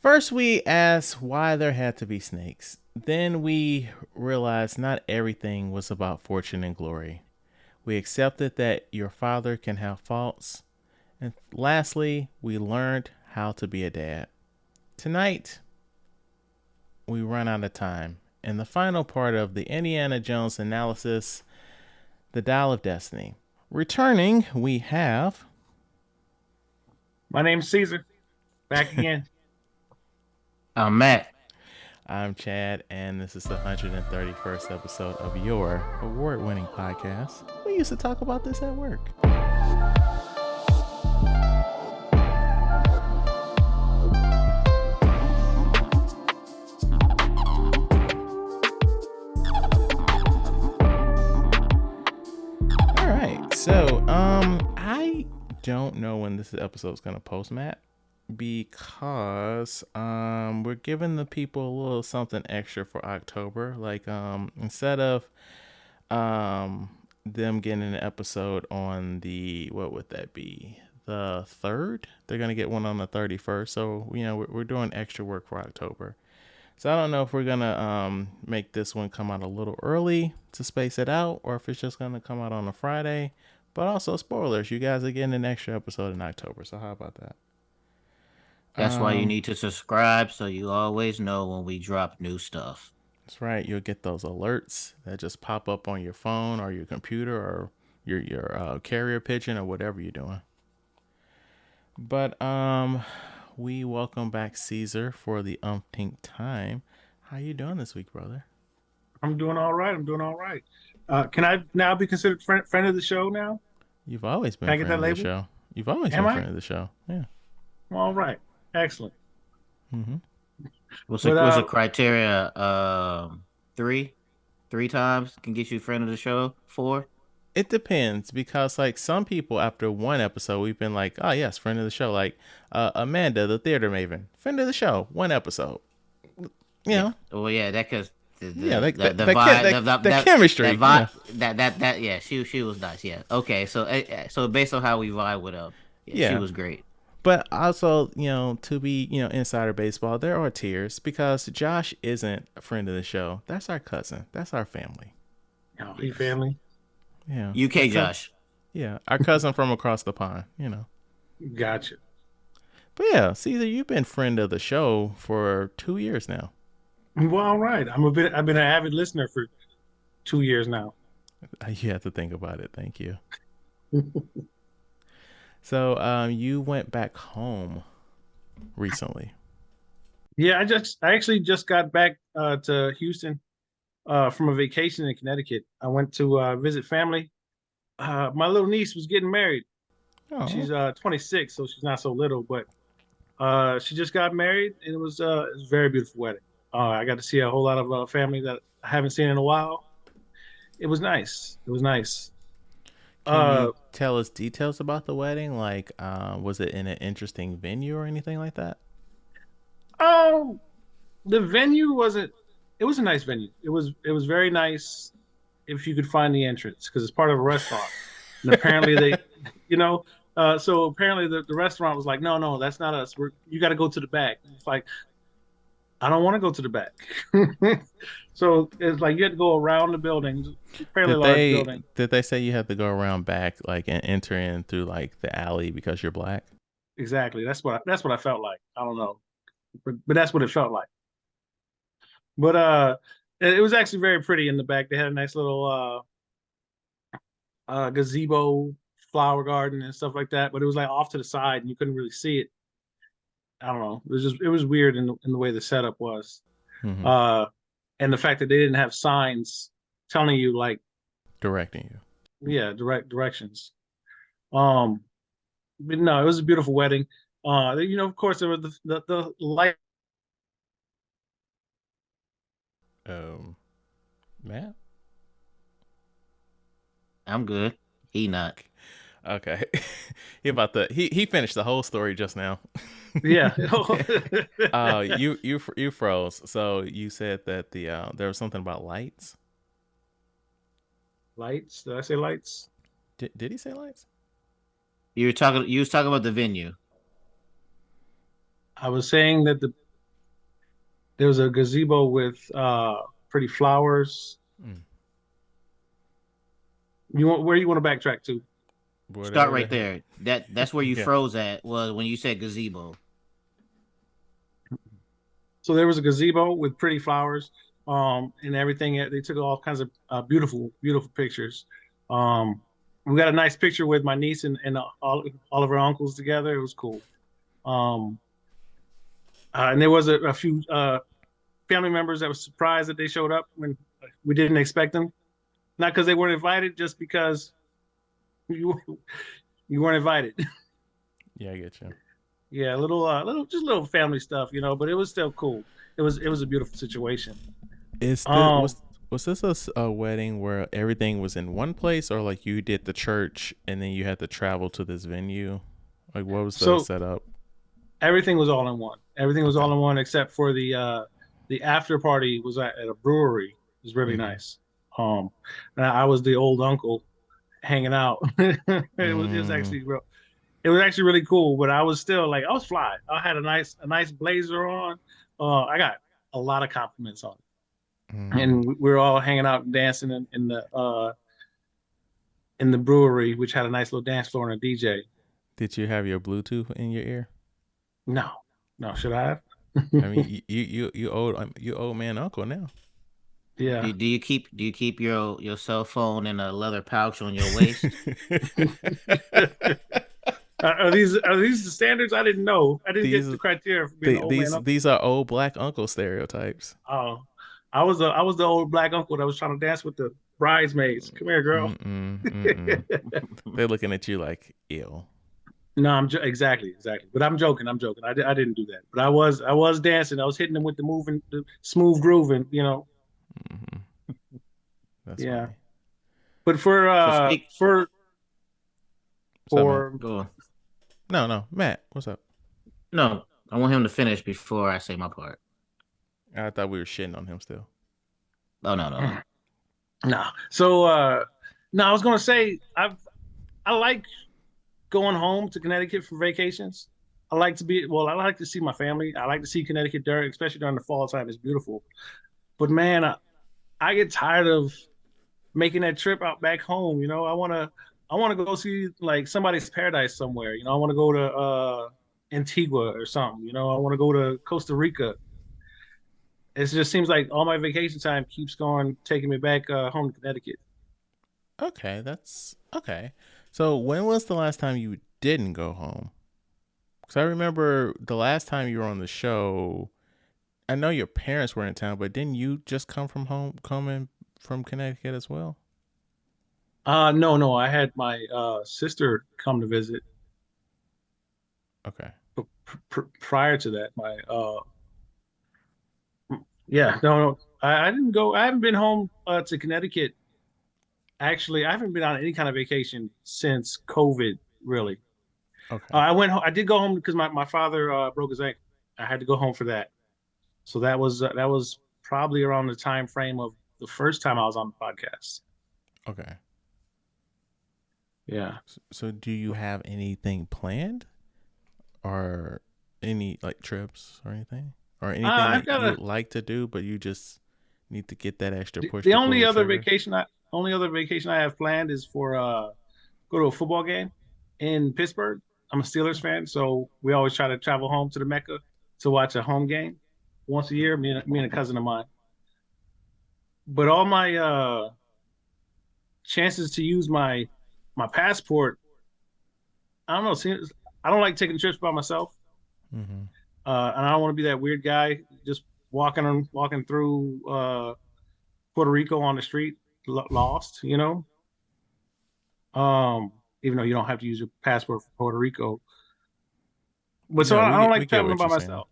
First, we asked why there had to be snakes. Then we realized not everything was about fortune and glory. We accepted that your father can have faults. And lastly, we learned how to be a dad. Tonight, we run out of time. In the final part of the Indiana Jones analysis, the Dial of Destiny. Returning, we have. My name's Caesar. Back again. I'm Matt. I'm Chad, and this is the 131st episode of your award winning podcast. We used to talk about this at work. All right, so I don't know when this episode is gonna post, Matt, because we're giving the people a little something extra for October. Like instead of them getting an episode on the, what would that be, the 3rd, they're gonna get one on the 31st. So we're doing extra work for October. So I don't know if we're gonna make this one come out a little early to space it out, or if it's just gonna come out on a Friday. But also, spoilers, you guys are getting an extra episode in October. So how about that? That's why you Um, need to subscribe so you always know when we drop new stuff. that's right. You'll get those alerts that just pop up on your phone or your computer or your carrier pigeon or whatever you're doing. But we welcome back Caesar for the umpteenth time. How you doing this week, brother? I'm doing all right. I'm doing all right. Can I now be considered friend of the show now? You've always Can been I get friend that of the label? show. You've always Am been I? friend of the show. Yeah. All right. Excellent. hmm What's But the criteria? Three, three times can get you friend of the show. Four. It depends, because like some people after one episode we've been like, oh yes, friend of the show. Like Amanda, the theater maven, friend of the show, one episode. You Yeah. know, Well, yeah, that because yeah, like the the vibe, the chemistry. that Yeah, vibe, that yeah, she was nice. Yeah. Okay. So so based on how we vibe with yeah, she yeah. was great. But also, to be, insider baseball, there are tiers, because Josh isn't a friend of the show. That's our cousin. That's our family. oh, he Yes. family. Yeah. UK Josh. Yeah. Our cousin from across the pond. Gotcha. But yeah, Caesar, you've been friend of the show for 2 years now. Well, all right. I've been an avid listener for 2 years now. You have to think about it. Thank you. So, you went back home recently. Yeah, I actually just got back to Houston from a vacation in Connecticut. I went to visit family. My little niece was getting married. Oh, She's 26, so she's not so little, but she just got married, and it was a very beautiful wedding. I got to see a whole lot of family that I haven't seen in a while. It was nice. It was nice. can Uh, you tell us details about the wedding? Like, was it in an interesting venue or anything like that? oh, the venue wasn't. It was a nice venue. It was very nice if you could find the entrance because it's part of a restaurant, and apparently they, you know, so apparently the restaurant was like, no, no, that's not us. You got to go to the back. It's like I don't want to go to the back. So it's like you had to go around the building, fairly Did large they building. did they say you had to go around back, like, and enter in through like the alley because you're black? Exactly. That's what I felt like. I don't know, but that's what it felt like. But it was actually very pretty in the back. They had a nice little gazebo, flower garden, and stuff like that. But it was like off to the side, and you couldn't really see it. I don't know. It was weird in the way the setup was, hmm uh, and the fact that they didn't have signs telling you like Directing you. yeah directions. Um, but no, it was a beautiful wedding. Of course, there was the light. Um, Matt. I'm good. He not. Okay, he finished the whole story just now. Yeah, You froze. So you said that there was something about lights. lights. Did I say lights? Did he say lights? You were talking. You was talking about the venue. I was saying that There was a gazebo with pretty flowers. Mm. You want where you want to backtrack to? Start Whatever the right heck. there. That's where you Yeah. froze at was when you said gazebo. So there was a gazebo with pretty flowers, and everything. They took all kinds of beautiful, beautiful pictures. Um, we got a nice picture with my niece and all of her uncles together. It was cool. Um, and there was a few family members that was surprised that they showed up when we didn't expect them. Not because they weren't invited, just because you you weren't invited. Yeah, I get you. Yeah, just little family stuff, but it was still cool. It was a beautiful situation. Is this Um, was this a wedding where everything was in one place, or like you did the church and then you had to travel to this venue? Like, what was the so setup? everything was all in one. Everything was Okay. all in one except for the after party was at a brewery. It was really Mm-hmm. nice. Um, and I was the old uncle hanging out. It was Mm, actually real. It was actually really cool, but I was still like I was fly. I had a nice blazer on. I got a lot of compliments on it, mm. and we were all hanging out and dancing in the brewery, which had a nice little dance floor and a DJ. Did you have your Bluetooth in your ear? No, no, should I have? I mean, you old man uncle now. Yeah. Do you keep your cell phone in a leather pouch on your waist? Are these the standards? I didn't know. I didn't get these the criteria for being an old man uncle. these are old black uncle stereotypes. Oh, I was the old black uncle that was trying to dance with the bridesmaids. Come here, girl. Mm-mm, mm-mm. They're looking at you like ill. No, exactly. But I'm joking. I'm joking. I didn't do that. But I was dancing. I was hitting them with the smooth grooving. Hmm. That's Yeah. funny. But for So uh speak. for What's up, Matt? for Go on. No, no, Matt. What's up? No, I want him to finish before I say my part. I thought we were shitting on him still. Oh no, no. no. So no, I was gonna say I like going home to Connecticut for vacations. I like to see my family. I like to see Connecticut especially during the fall time. It's beautiful. But man, I get tired of making that trip out back home. I want to go see like somebody's paradise somewhere. I want to go to Antigua or something. I want to go to Costa Rica. It just seems like all my vacation time keeps going, taking me back home to Connecticut. Okay, that's okay. So when was the last time you didn't go home? Because I remember the last time you were on the show. I know your parents were in town, but didn't you just coming from Connecticut as well? No, no, I had my sister come to visit. Okay. Prior to that, yeah, no, no, I didn't go. I haven't been home to Connecticut. Actually, I haven't been on any kind of vacation since COVID. Really, Okay. I did go home because my father broke his ankle. I had to go home for that. So that was probably around the time frame of the first time I was on the podcast. Okay. Yeah. So do you have anything planned, or any like trips or anything, or anything I've that got you a would like to do, but you just need to get that extra push the to pull the trigger? only other vacation I have planned is for go to a football game in Pittsburgh. I'm a Steelers fan, so we always try to travel home to the Mecca to watch a home game once a year. Me and a cousin of mine. But all my chances to use my passport, I don't know. I don't like taking trips by myself, Mm-hmm. and I don't want to be that weird guy just walking through Puerto Rico on the street, lost. Um, Even though you don't have to use your passport for Puerto Rico. But so No, I don't we like get traveling what by you're saying. myself.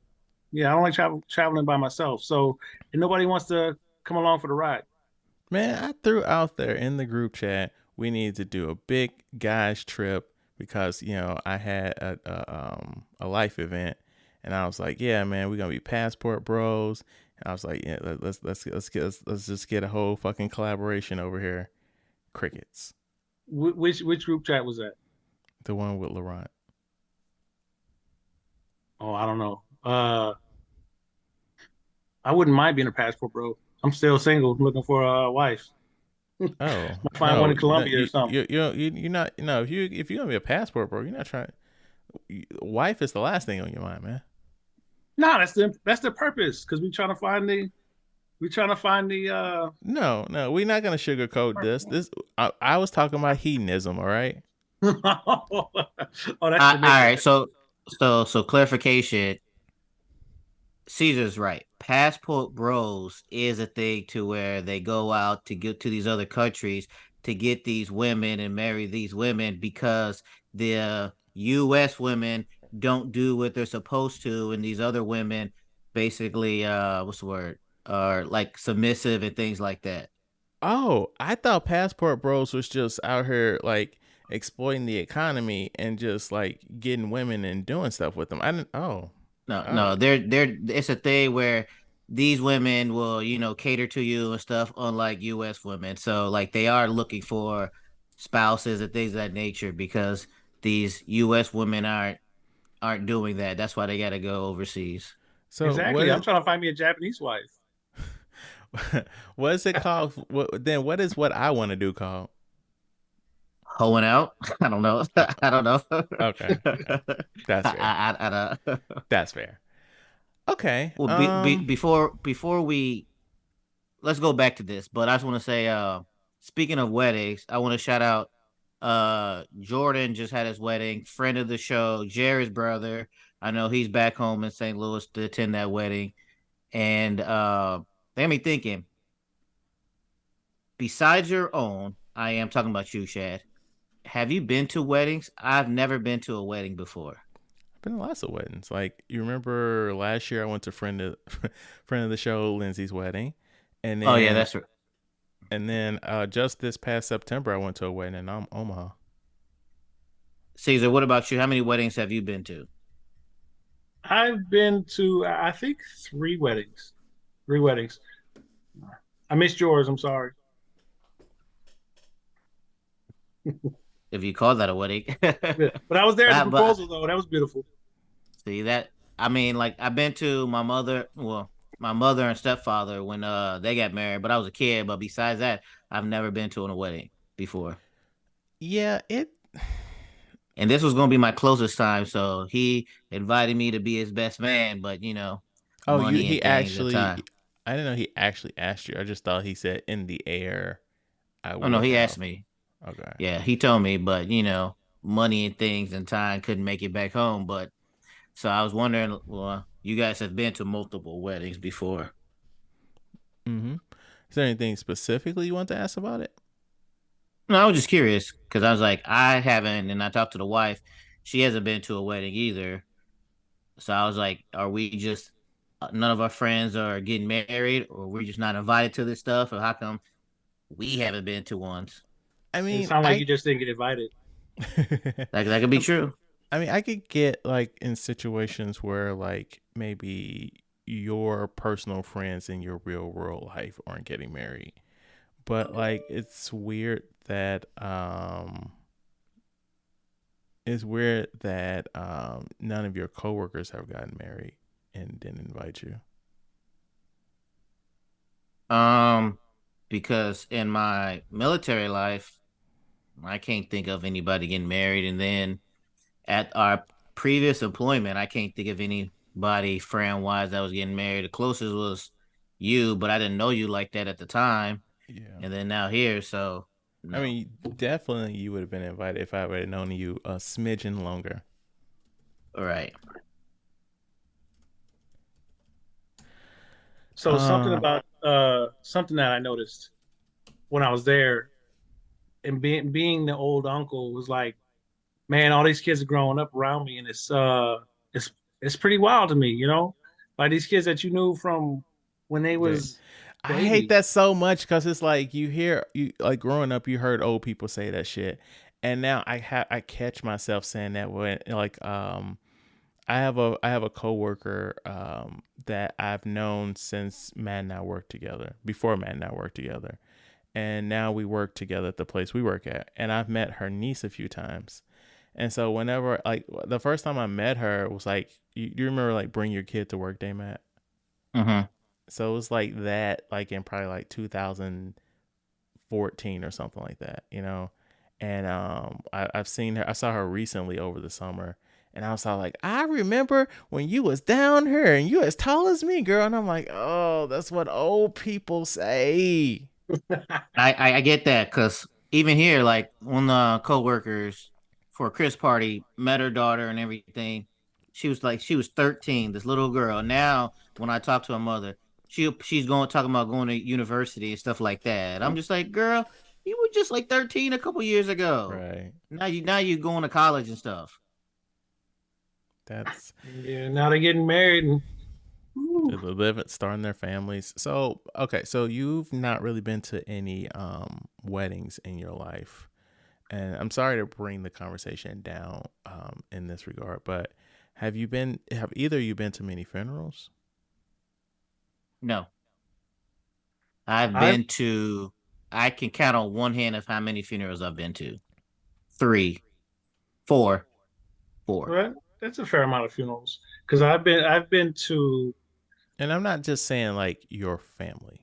Yeah, I don't like traveling by myself. So and nobody wants to come along for the ride. Man, I threw out there in the group chat we need to do a big guys trip because I had a life event, and I was like, yeah, man, we're gonna be passport bros. And I was like, yeah, let's just get a whole fucking collaboration over here. Crickets. Which group chat was that? The one with Laurent. Oh, I don't know. I wouldn't mind being a passport bro. I'm still single, looking for a wife. Oh Might find one no, in no, Colombia or something. you're not. No, if you gonna be a passport, bro, you're not trying. Wife is the last thing on your mind, man. No, that's the purpose. Because we trying to find the No, no, we're not gonna sugarcoat this. I was talking about hedonism. All right. oh, that's All Jamaican. right. So clarification. Caesar's right. Passport bros is a thing to where they go out to get to these other countries to get these women and marry these women because the U.S. women don't do what they're supposed to, and these other women basically, what's the word, are like submissive and things like that. Oh, I thought passport bros was just out here like exploiting the economy and just like getting women and doing stuff with them. I didn't. Oh, No, oh. no, they're it's a thing where these women will, cater to you and stuff, unlike US women. So like they are looking for spouses and things of that nature because these US women aren't doing that. That's why they gotta go overseas. So what Exactly. I'm is trying to find me a Japanese wife. what is it called? Then what is what I want to do called? Hoeing out? I don't know. I don't know. Okay, okay, that's fair. I don't. That's fair. Okay. Well, before we let's go back to this, but I just want to say, speaking of weddings, I want to shout out Jordan just had his wedding, friend of the show, Jerry's brother. I know he's back home in St. Louis to attend that wedding. And they got me thinking, besides your own, I am talking about you, Shad. Have you been to weddings? I've never been to a wedding before. I've been to lots of weddings. Like you remember last year, I went to friend of the show Lindsay's wedding, and Oh yeah, then that's right. just this past September, I went to a wedding in Omaha. Caesar, what about you? How many weddings have you been to? I've been to, I think, three weddings. Three weddings. I missed yours. I'm sorry. If you call that a wedding. Yeah. But I was there at the But proposal, though. That was beautiful. see that, I mean, like I've been to my mother and stepfather when they got married, but I was a kid. But besides that, I've never been to a wedding before. Yeah, it. And this was gonna be my closest time, so he invited me to be his best man, but Oh, money and he things and actually. time. I didn't know he actually asked you. I just thought he said in the air I Oh no, would he asked have. me. Okay. Yeah, he told me, but money and things and time couldn't make it back home. But so I was wondering, well, you guys have been to multiple weddings before. Mm-hmm. Is there anything specifically you want to ask about it? No, I was just curious because I was like, I haven't, and I talked to the wife. She hasn't been to a wedding either. So I was like, are we just none of our friends are getting married, or we're just not invited to this stuff, or how come we haven't been to ones? I It mean, sounded like I. you just didn't get invited. That could be true. I mean, I could get like in situations where like maybe your personal friends in your real world life aren't getting married, but like it's weird that none of your coworkers have gotten married and didn't invite you. Um, because in my military life, I can't think of anybody getting married, and then at our previous employment, I can't think of anybody friend wise that was getting married. The closest was you, but I didn't know you like that at the time, Yeah. and then now here, so I no. mean, definitely you would have been invited if I would have known you a smidgen longer. All right. So something Um, about something that I noticed when I was there, and being the old uncle was like, man, all these kids are growing up around me, and it's pretty wild to me, like these kids that you knew from when they they, was I hate babies. that so much because it's like you like growing up, you heard old people say that shit, and now I catch myself saying that when like I have a coworker that I've known since Matt and I worked together before Matt and I worked together, and now we work together at the place we work at, and I've met her niece a few times. And so whenever like the first time I met her was like you remember like bring your kid to work day, Matt? Mm-hmm. So it was like that, like in probably like 2014 or something like that, you know. And I've seen her. I saw her recently over the summer, and I was all like, I remember when you was down here and you as tall as me, girl. And I'm like, oh, that's what old people say. I get that because even here, like when the coworkers for a Chris party met her daughter and everything, she was 13, this little girl. Now when I talk to her mother, she's going talking about going to university and stuff like that. I'm just like, girl, you were just like 13 a couple years ago. Right. Now you going to college and stuff. That's Yeah, now they're getting married and they whew. live it, starting their families. So okay, so you've not really been to any weddings in your life, and I'm sorry to bring the conversation down in this regard, but have either of you been to many funerals? No, I've I been to. I can count on one hand of how many funerals I've been to. Three, four, four. well, that's a fair amount of funerals because I've been to And I'm not just saying like your family.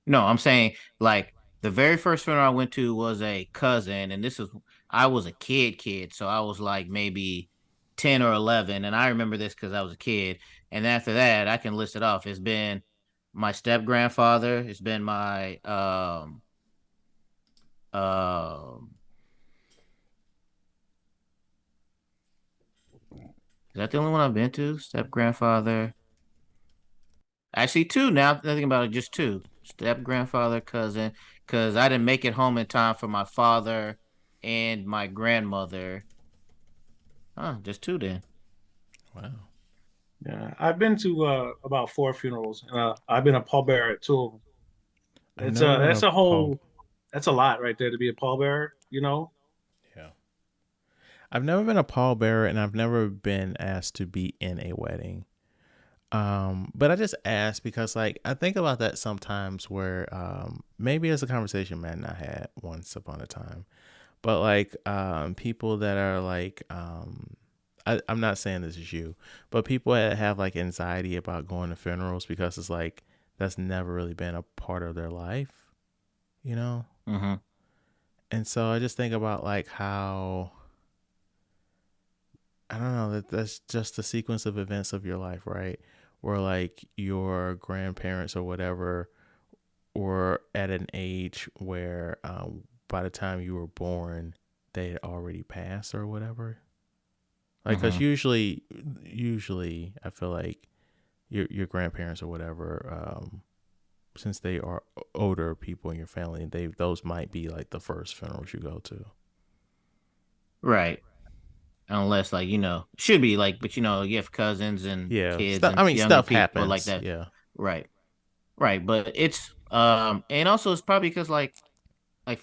No, I'm saying like the very first funeral I went to was a cousin, and this is I was a kid, so I was like maybe 10 or 11, and I remember this because I was a kid. And after that, I can list it off. It's been my step grandfather. It's been my um. Is that the only one I've been to? Step grandfather. Actually, two now. Thinking about it, just two. Step grandfather, cousin, because I didn't make it home in time for my father and my grandmother. Just two then. Wow. yeah, I've been to about four funerals. I've been a pallbearer at two of them. I've It's never a been a that's a pall. whole that's a lot right there to be a pallbearer. You know, Yeah. I've never been a pallbearer, and I've never been asked to be in a wedding. But I just asked because like I think about that sometimes where maybe it's a conversation Matt and I had once upon a time. But like people that are like I'm not saying this is you, but people that have like anxiety about going to funerals because it's like that's never really been a part of their life, you know? Mm-hmm. And so I just think about like how I don't know that that's just the sequence of events of your life, right? Where like your grandparents or whatever were at an age where by the time you were born, they had already passed or whatever. Like, cause Mm-hmm. usually I feel like your grandparents or whatever, since they are older people in your family, those might be like the first funerals you go to. Right. Unless like should be like, but you have cousins and Yeah, kids stuff. and I mean, younger stuff people like happens. that. Yeah. Right. Right. But it's and also it's probably because like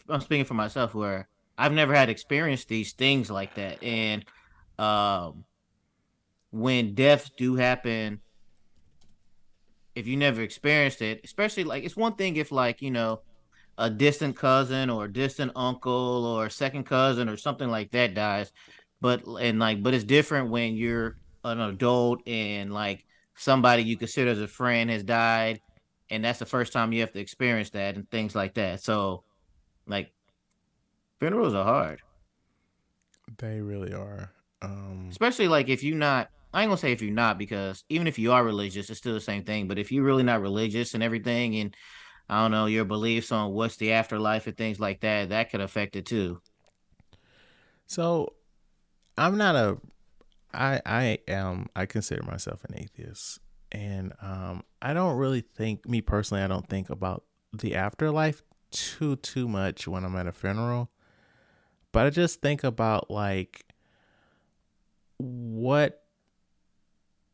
I'm speaking for myself where I've never had experienced these things like that. And um when deaths do happen, if you never experienced it, especially like it's one thing if like, a distant cousin or a distant uncle or a second cousin or something like that dies. But it's different when you're an adult and like somebody you consider as a friend has died and that's the first time you have to experience that and things like that. So like funerals are hard. They really are. Um, Especially like if you're not I ain't gonna say if you're not because even if you are religious, it's still the same thing. But if you're really not religious and everything, and I don't know your beliefs on what's the afterlife and things like that, that could affect it too. so I'm not a. I consider myself an atheist, and I don't really think me personally. I don't think about the afterlife too much when I'm at a funeral, but I just think about like what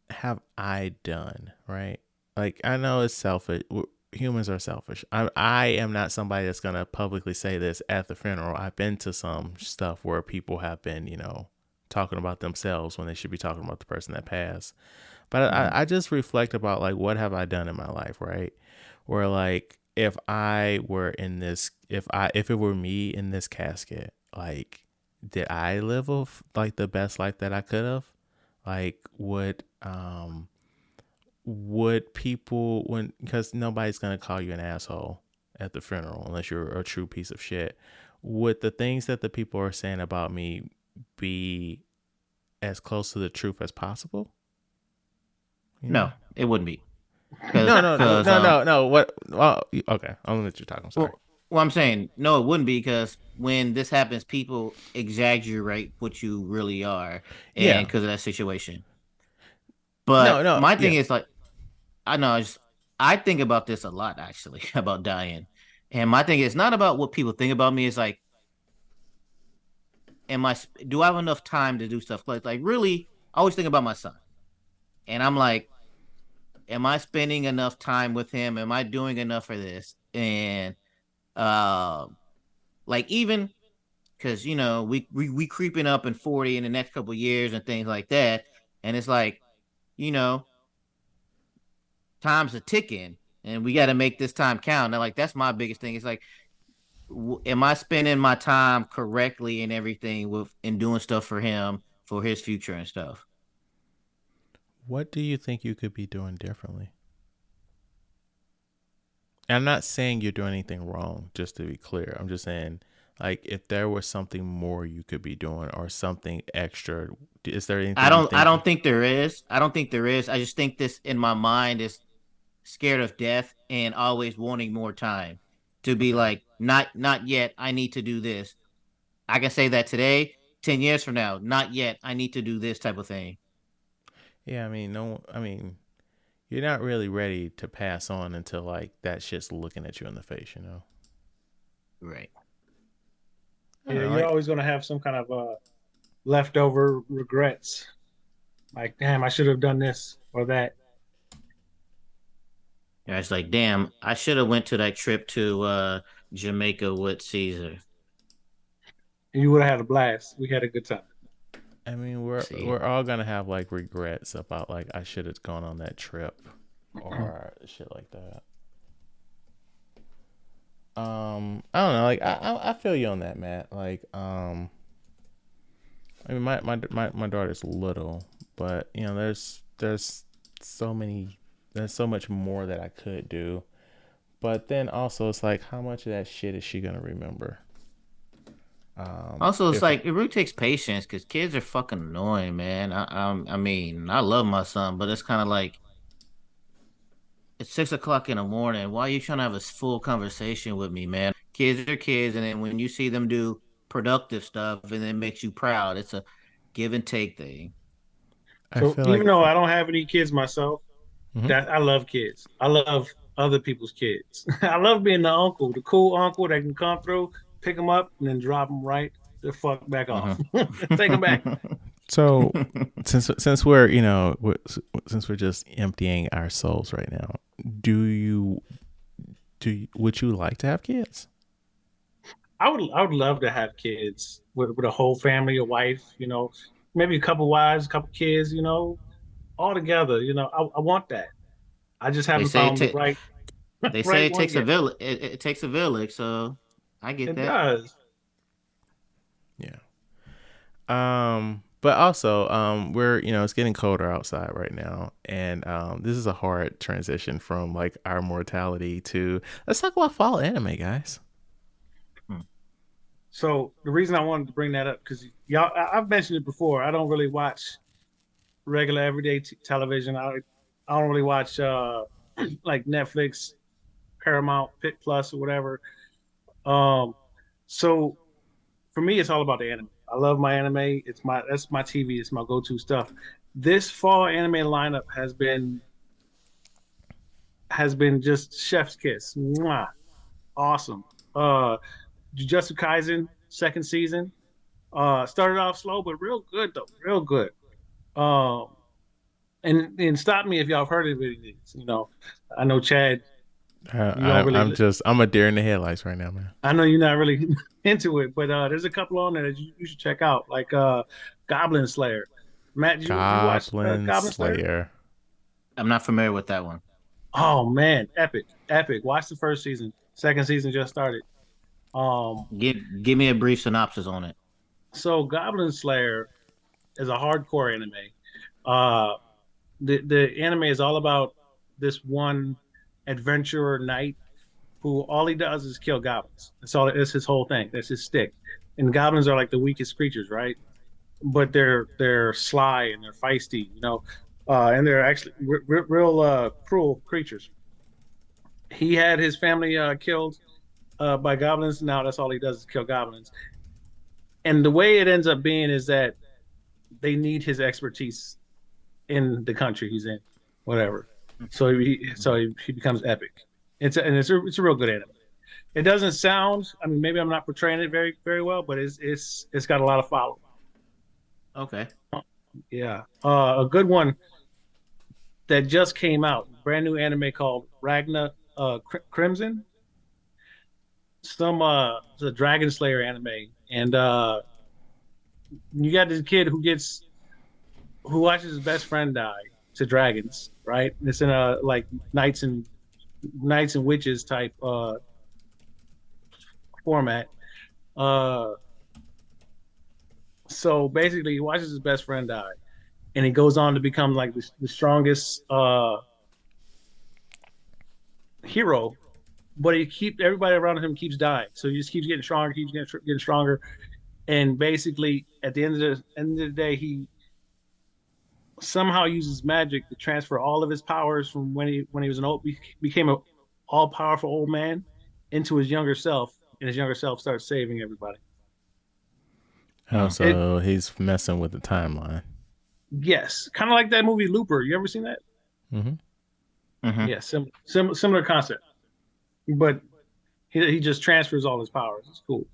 have I done, right? Like I know it's selfish. Humans are selfish. I am not somebody that's gonna publicly say this at the funeral. I've been to some stuff where people have been, talking about themselves when they should be talking about the person that passed. But Mm-hmm. I just reflect about like what have I done in my life, right? Where like if I were in this, if it were me in this casket, like did I live like the best life that I could have? Like would people when because nobody's gonna call you an asshole at the funeral unless you're a true piece of shit. Would the things that the people are saying about me be as close to the truth as possible? You know? No, it wouldn't be No, no, no, because no, no, no. What? Oh, okay. I'll let you talk. I'm sorry. well, I'm saying no, it wouldn't be because when this happens, people exaggerate what you really are, and Yeah. because of that situation. No, But no. my thing Yeah. is like, I know I think about this a lot actually about dying, and my thing is not about what people think about me. It's like, do I have enough time to do stuff like really? I always think about my son, and I'm like, am I spending enough time with him? Am I doing enough for this? And uh, like even because we creeping up in 40 in the next couple of years and things like that, and it's like you know time's a ticking, and we got to make this time count. And like that's my biggest thing. It's like, am I spending my time correctly and everything with and doing stuff for him for his future and stuff? What do you think you could be doing differently? And I'm not saying you're doing anything wrong, just to be clear. I'm just saying, like, if there was something more you could be doing or something extra, is there I anything you don't. I think? don't think there is. I don't think there is. I just think this in my mind is scared of death and always wanting more time to be Okay. like, not yet. I need to do this. I can say that today. 10 years from now, not yet. I need to do this type of thing. Yeah, I mean, no, I mean, you're not really ready to pass on until like that shit's looking at you in the face, you know? Right. I don't Yeah, know, you're like, always gonna have some kind of leftover regrets. Like, damn, I should have done this or that. Yeah, it's like, damn, I should have went to that trip to Jamaica with Caesar. And you would have had a blast. We had a good time. I mean, we're See, we're all gonna have like regrets about like I should have gone on that trip or shit like that. I don't know, like I feel you on that, Matt. Like, I mean, my daughter's little, but you know, there's so many, there's so much more that I could do. But then also, it's like, how much of that shit is she gonna remember? also, it's If like it really takes patience because kids are fucking annoying, man. I mean, I love my son, but it's kind of like it's 6 o'clock in the morning. Why are you trying to have a full conversation with me, man? Kids are kids, and then when you see them do productive stuff, and it makes you proud. It's a give and take thing. I So feel even like, though I don't have any kids myself, mhm. that I love kids. I love other people's kids. I love being the uncle, the cool uncle that can come through, pick them up, and then drop them right the fuck back off. Take them back. So since we're since we're just emptying our souls right now, do you would you like to have kids? I would love to have kids with a whole family, a wife, maybe a couple wives, a couple kids, all together. I want that. I just they haven't say it found the ta- right they say right it one takes a yet. village. It takes a village, so I get It that. does. Yeah. But also, we're it's getting colder outside right now, and this is a hard transition from like our mortality to let's talk about fall anime, guys. Hmm. So the reason I wanted to bring that up because y'all, I've mentioned it before. I don't really watch regular everyday television. I don't really watch like Netflix, Paramount, Pit Plus, or whatever. Um, so for me, it's all about the anime. I love my anime. That's my TV. It's my go-to stuff. This fall anime lineup has been just chef's kiss. Mwah. Awesome. Jujutsu Kaisen second season. Started off slow, but real good though. Real good. Um, and stop me if y'all have heard of it. I know Chad. You don't I'm really. just I'm a deer in the headlights right now, man. I know you're not really into it, but there's a couple on there that you should check out, like Goblin Slayer. Matt, you watch Goblin Goblin Slayer? Slayer. I'm not familiar with that one. Oh man, epic, epic! Watch the first season. Second season just started. Um, Give me a brief synopsis on it. so Goblin Slayer is a hardcore anime. Uh, the anime is all about this one adventurer knight who all he does is kill goblins. That's his whole thing. That's his stick. And goblins are like the weakest creatures, right? But they're sly and they're feisty, and they're actually real cruel creatures. He had his family killed by goblins. Now that's all he does is kill goblins. And the way it ends up being is that they need his expertise in the country he's in, whatever. So he becomes epic. It's a real good anime. It doesn't sound. I mean, maybe I'm not portraying it very very well, but it's got a lot of follow. Okay. Yeah, a good one that just came out, brand new anime called Ragna Crimson. It's a Dragon Slayer anime, and you got this kid who watches his best friend die to dragons, right? It's in a like knights and witches type format. Uh, so basically, he watches his best friend die, and he goes on to become like the strongest hero. But everybody around him keeps dying, so he just keeps getting stronger, getting stronger, and basically at the end of the day, he somehow uses magic to transfer all of his powers from when he was became a all powerful old man into his younger self, and his younger self starts saving everybody. Oh, It so he's messing with the timeline. Yes, kind of like that movie Looper. You ever seen that? Mm-hmm. Mm-hmm. Yeah, similar concept, but he just transfers all his powers. It's cool.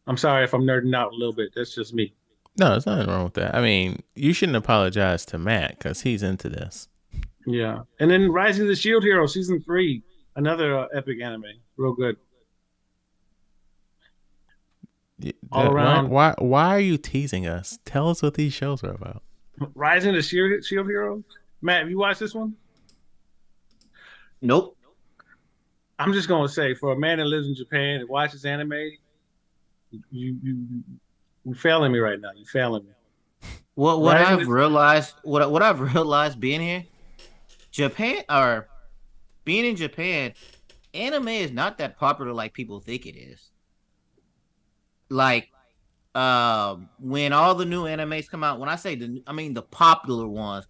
I'm sorry if I'm nerding out a little bit. That's just me. No, there's nothing wrong with that. I mean, you shouldn't apologize to Matt because he's into this. Yeah, and then Rising of the Shield Hero season 3, another epic anime, real good. All around. Why are you teasing us? Tell us what these shows are about. Rising of the Shield Hero. Matt, have you watched this one? Nope. I'm just gonna say, for a man that lives in Japan and watches anime, you failing me right now. You failing me. What I've realized, what I've realized being here, Japan or being in Japan, anime is not that popular like people think it is. Like, when all the new animes come out, when I say I mean the popular ones,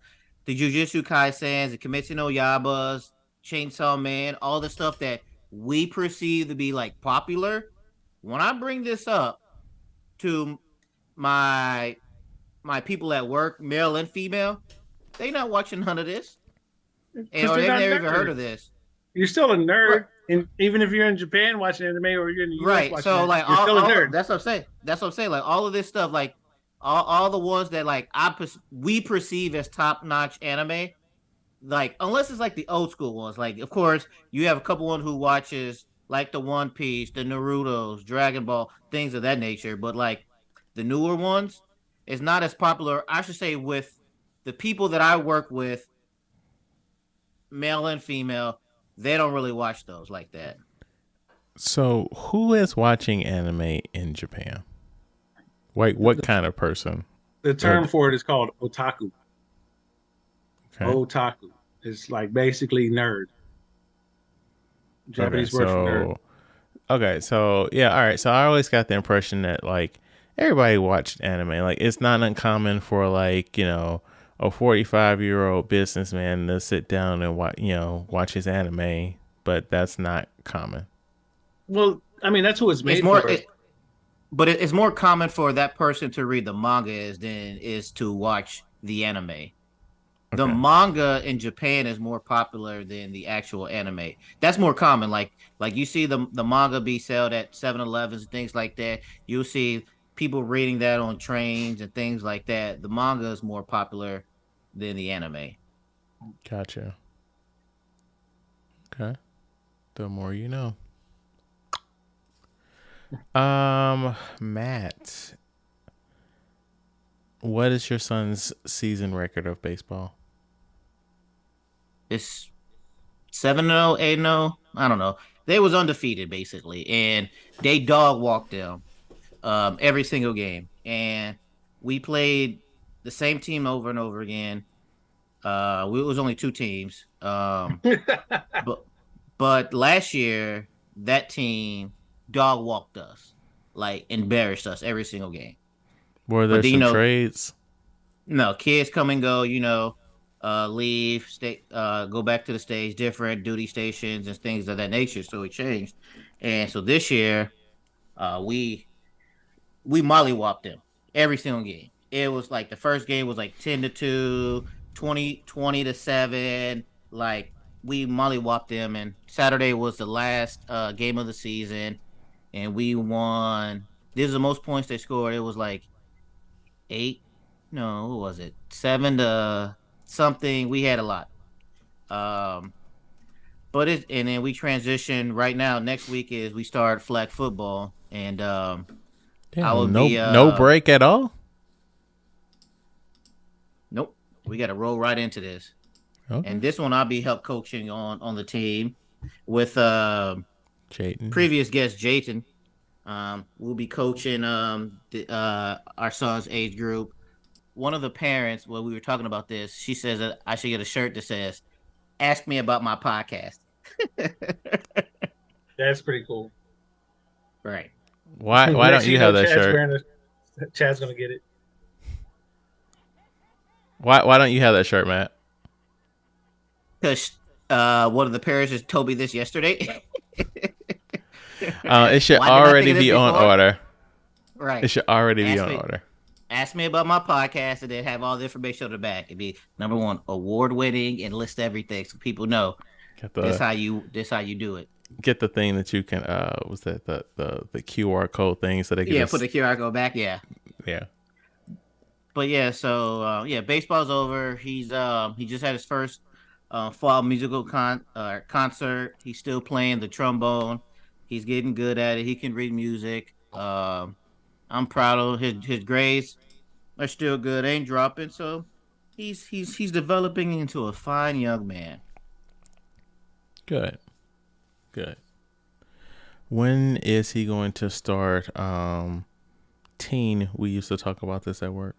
the Jujutsu Kaisens, the Kimetsu no Yaibas, Chainsaw Man, all the stuff that we perceive to be like popular. When I bring this up to my people at work, male and female, they not watching none of this, or they've never even heard of this. You're still a nerd, right. and even if you're in Japan watching anime or you're in the US right. watching So anime, like, you're still a nerd. that's what I'm saying. That's what I'm saying. Like all of this stuff, like all the ones that like we perceive as top notch anime, like unless it's like the old school ones. Like of course you have a couple one who watches like the One Piece, the Naruto's, Dragon Ball, things of that nature. But like the newer ones, it's not as popular. I should say with the people that I work with, male and female, they don't really watch those like that. So, who is watching anime in Japan? Like, what kind of person? The term for it is called otaku. Okay. Otaku. It's like basically nerd. Japanese word for nerd. Okay, so yeah, all right. So I always got the impression that like everybody watched anime. Like it's not uncommon for like, a 45-year-old businessman to sit down and watch his anime, but that's not common. Well, I mean that's who it's made more, for. But it's more common for that person to read the manga than is to watch the anime. The manga in Japan is more popular than the actual anime. That's more common. Like you see the manga be sold at 7-Elevens and things like that. You'll see people reading that on trains and things like that. The manga is more popular than the anime. Gotcha. Okay. The more you know. Matt, what is your son's season record of baseball? It's 7-0, 8-0. I don't know. They was undefeated basically, and they dog walked them every single game. And we played the same team over and over again. We was only two teams. But last year that team dog walked us, like embarrassed us every single game. Were But there then some trades? no kids come and go. Leave, stay, go back to the stage, different duty stations and things of that nature. So it changed, and so this year, we mollywopped them every single game. It was like the first game was like 10-2, 20-7. Like we mollywopped them, and Saturday was the last game of the season, and we won. This is the most points they scored. It was like eight. No, what was it? 7 to something. We had a lot. Um, and then we transition right now. Next week is we start flag football, and I Damn, would be no break at all. nope. We got to roll right into this. Okay. And this one I'll be help coaching on the team with Jayden. previous guest Jayton. We'll be coaching our son's age group. One of the parents, when we were talking about this, she says that I should get a shirt that says "Ask me about my podcast." That's pretty cool. Right. Why don't you have that shirt? Chad's gonna get it. Why don't you have that shirt, Matt? Because one of the parents just told me this yesterday. It should already be on order. Right. It should already be on order. Ask me about my podcast, and then have all the information on the back. It'd be number one, award winning, and list everything so people know this how you do it. Get the thing that you can was that the QR code thing so they can put the QR code back. Yeah. But yeah, so baseball's over. He just had his first fall musical concert. He's still playing the trombone. He's getting good at it. He can read music. I'm proud of his grades are still good, ain't dropping. So he's developing into a fine young man. Good. When is he going to start teen? We used to talk about this at work.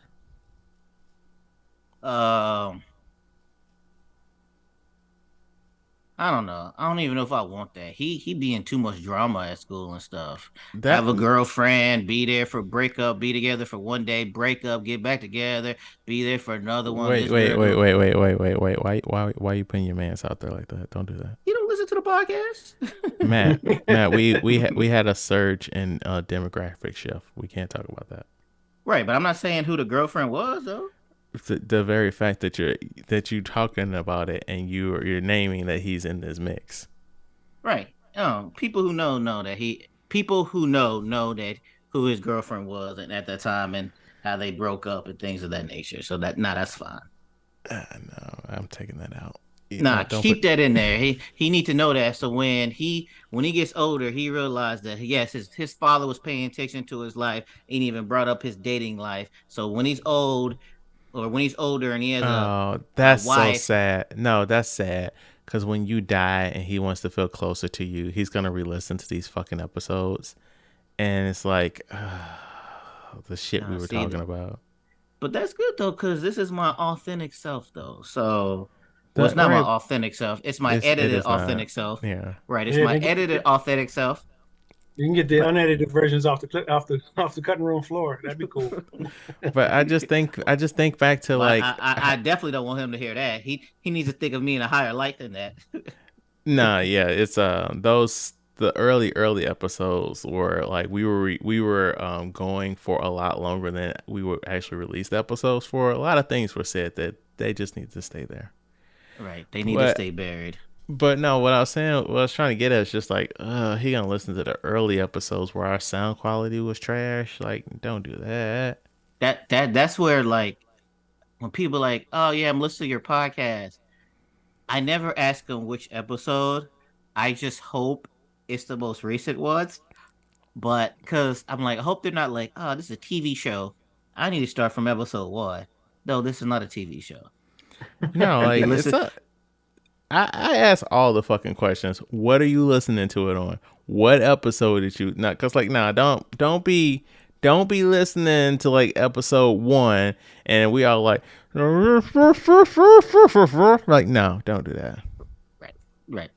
I don't know. I don't even know if I want that. He be in too much drama at school and stuff. Have a girlfriend, be there for breakup, be together for one day, break up, get back together, be there for another one. Wait. Why are you putting your mans out there like that? Don't do that. You don't listen to the podcast, Matt. We had a surge in demographic shift. We can't talk about that. Right, but I'm not saying who the girlfriend was though. The very fact that you're talking about it and you're naming that he's in this mix, right? People who know that that who his girlfriend was and at that time and how they broke up and things of that nature. So that's fine. No, I'm taking that out. Keep that in there. He need to know that. So when he gets older, he realized that yes, his father was paying attention to his life, ain't even brought up his dating life. So when he's old. Or when he's older and he has that's wife. So sad. No, that's sad. Because when you die and he wants to feel closer to you, he's going to re-listen to these fucking episodes. And it's like, the shit we were talking about. But that's good, though, because this is my authentic self, though. So, it's not my authentic self. It's my edited authentic self. Yeah. Right. It's my edited authentic self. You can get the unedited versions off the cutting room floor. That'd be cool. But I just think back to like I definitely don't want him to hear that. He needs to think of me in a higher light than that. Nah, yeah, it's the early episodes were like we were going for a lot longer than we would actually release the episodes for. A lot of things were said that they just need to stay there. Right, they need to stay buried. But no, what I was trying to get at is just like, he gonna listen to the early episodes where our sound quality was trash. Like, don't do that. That's where like when people like, oh yeah, I'm listening to your podcast. I never ask them which episode. I just hope it's the most recent ones. But because I'm like, I hope they're not like, oh, this is a TV show. I need to start from episode 1. No, this is not a TV show. No, like I ask all the fucking questions. What are you listening to it on? What episode did you not? Cause like, nah, don't be Don't be listening to like episode 1 and we all like like no, don't do that. Right. Right.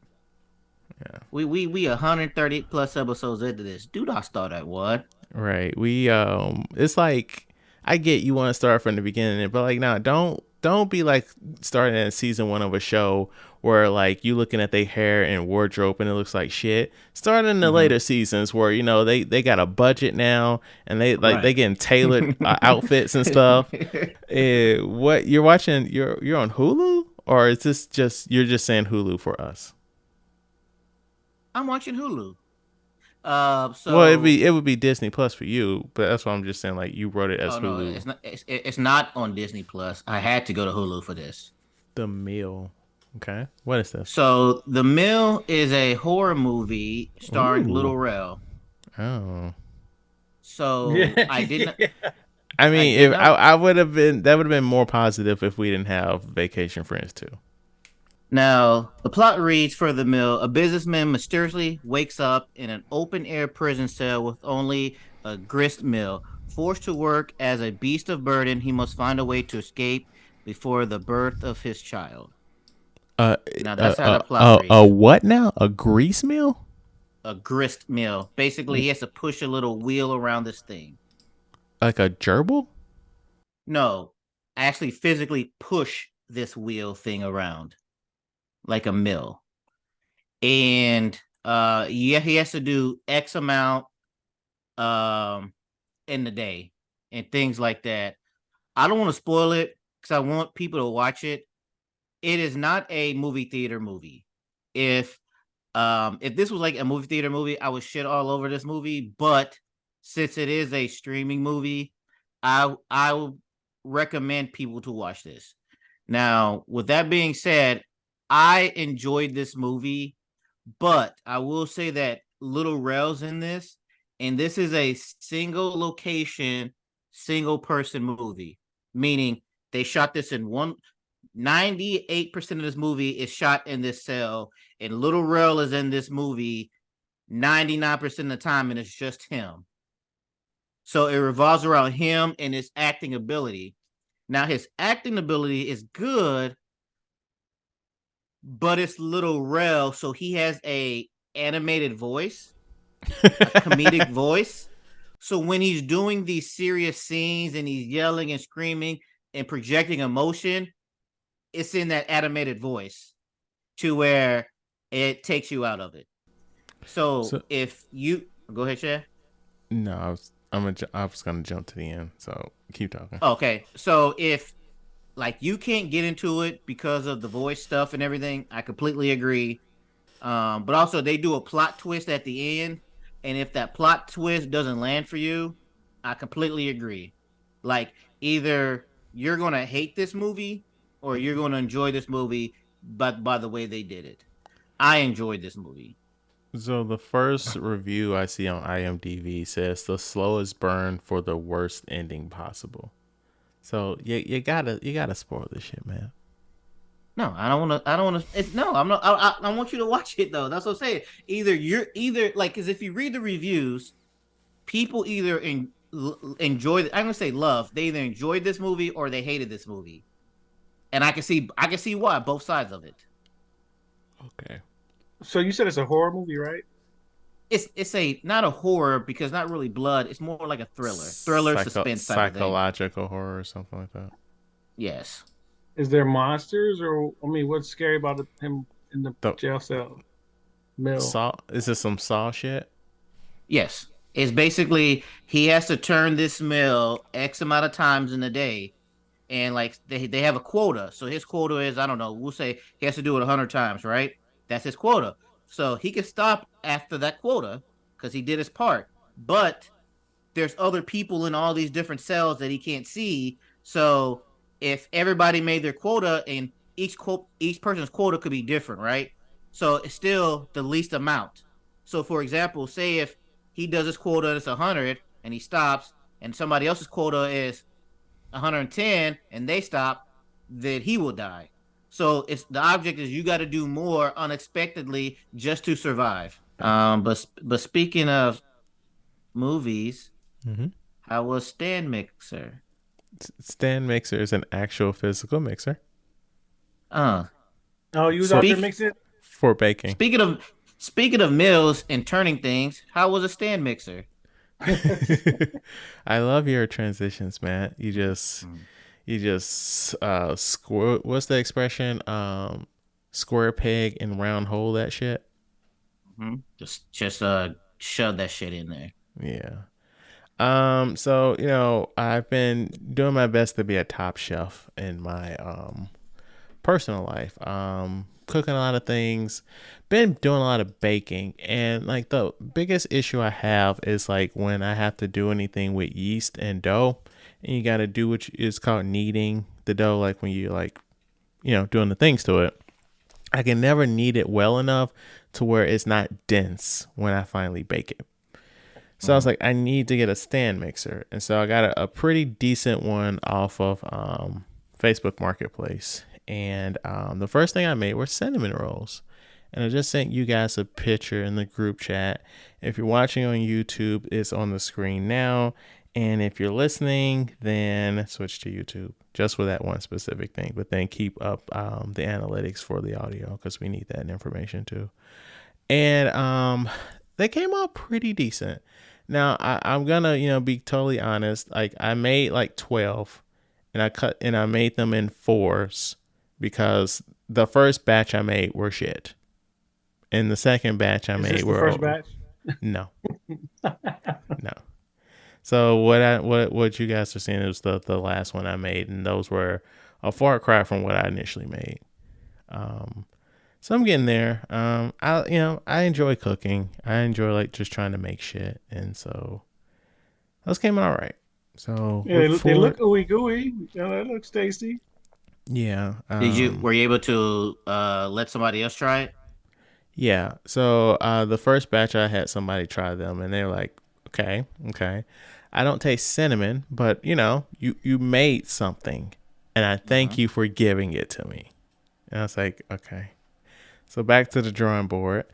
Yeah. We 130 plus episodes into this. Do not start at one. Right. We it's like I get you want to start from the beginning, but like no, don't be like starting at season 1 of a show where like you looking at their hair and wardrobe and it looks like shit. Start in the later seasons where you know they got a budget now and they Right. getting tailored outfits and stuff. What you're watching? You're on Hulu, or is this just you're just saying Hulu for us? I'm watching Hulu. Well, So it would be Disney Plus for you, but that's why I'm just saying like you wrote it as oh no, Hulu. it's not on Disney Plus. I had to go to Hulu for this. The Meal. Okay, what is this? So The Mill is a horror movie starring Ooh. Little Rel. Oh. So Yeah, I didn't I I mean, did if not I would have been that would have been more positive if we didn't have Vacation Friends too. Now, the plot reads for The Mill: a businessman mysteriously wakes up in an open air prison cell with only a grist mill. Forced to work as a beast of burden, he must find a way to escape before the birth of his child. Uh, Now, that's how the plot a reads. what now? A grease meal? A grist mill. Basically, he has to push a little wheel around this thing. Like a gerbil? No, actually physically push this wheel thing around like a mill. And yeah, he has to do X amount um in the day and things like that. I don't want to spoil it because I want people to watch it. It is not a movie theater movie. If if this was like a movie theater movie, I would shit all over this movie. But since it is a streaming movie, I would recommend people to watch this. Now, with that being said, I enjoyed this movie, but I will say that Little Rail's in this, and this is a single location, single person movie, meaning they shot this in one. 98% of this movie is shot in this cell, and Little Rail is in this movie 99% of the time, and it's just him. So it revolves around him and his acting ability. Now, his acting ability is good, but it's Little Rel, so he has a animated voice, a comedic voice. So when he's doing these serious scenes and he's yelling and screaming and projecting emotion, it's in that animated voice to where it takes you out of it. So So if you go ahead, Chad. no, I was gonna jump to the end. So keep talking. Okay, so if like you can't get into it because of the voice stuff and everything, I completely agree. But also they do a plot twist at the end, and if that plot twist doesn't land for you, I completely agree. Like either you're gonna hate this movie or you're gonna enjoy this movie, but by the way they did it. I enjoyed this movie. So the first review I see on IMDb says the slowest burn for the worst ending possible. So you gotta spoil this shit, man. No, I don't want to. I don't want to. It's no. I'm not. I want you to watch it though. That's what I'm saying. Either you're either like because if you read the reviews, people either enjoy. I'm gonna say love. They either enjoyed this movie or they hated this movie, and I can see why both sides of it. Okay. So you said it's a horror movie, right? It's a not a horror because not really blood. It's more like a thriller suspense type of thing. Psychological horror or something like that. Yes. Is there monsters, or I mean, what's scary about him in the The jail cell? Mill. Saw is this some Saw shit? Yes. It's basically he has to turn this mill X amount of times in a day, and like they have a quota. So his quota is I don't know. We'll say he has to do it 100 times, right? That's his quota. So he can stop after that quota because he did his part. But there's other people in all these different cells that he can't see. So if everybody made their quota and each person's quota could be different, right? So it's still the least amount. So for example, say if he does his quota and it's 100 and he stops, and somebody else's quota is 110 and they stop, then he will die. So it's the object is you got to do more unexpectedly just to survive. But speaking of movies, Mm-hmm. How was stand mixer? Stand mixer is an actual physical mixer Uh, Oh, you was out for there speak mixing it? for baking. speaking of mills and turning things, how was a stand mixer? I love your transitions, man. Mm. You just square. What's the expression? Square peg and round hole that shit. Just shove that shit in there. Yeah. So I've been doing my best to be a top chef in my personal life. Cooking a lot of things, been doing a lot of baking, and like the biggest issue I have is like when I have to do anything with yeast and dough, and you got to do what is called kneading the dough, like when you like doing the things to it. I can never knead it well enough to where it's not dense when I finally bake it. So I was Mm-hmm. like, I need to get a stand mixer. And so I got a pretty decent one off of Facebook Marketplace. And the first thing I made were cinnamon rolls. And I just sent you guys a picture in the group chat. If you're watching on YouTube, it's on the screen now. And if you're listening, then switch to YouTube just for that one specific thing. But then keep up the analytics for the audio because we need that information too. And they came out pretty decent. Now I'm gonna be totally honest. Like I made like 12, and I made them in fours because the first batch I made were shit, and the second batch I Is made this the were first batch? no, no. So what you guys are seeing is the last one I made, and those were a far cry from what I initially made. Um, So I'm getting there. I enjoy cooking. I enjoy like just trying to make shit, and so those came out all right. So Yeah, look they forward. look ooey gooey. That looks tasty. Yeah. Were you able to let somebody else try it? Yeah. So the first batch I had somebody try them, and they were like, okay, okay. I don't taste cinnamon, but you made something, and I thank Mm-hmm. you for giving it to me. And I was like, okay. So back to the drawing board.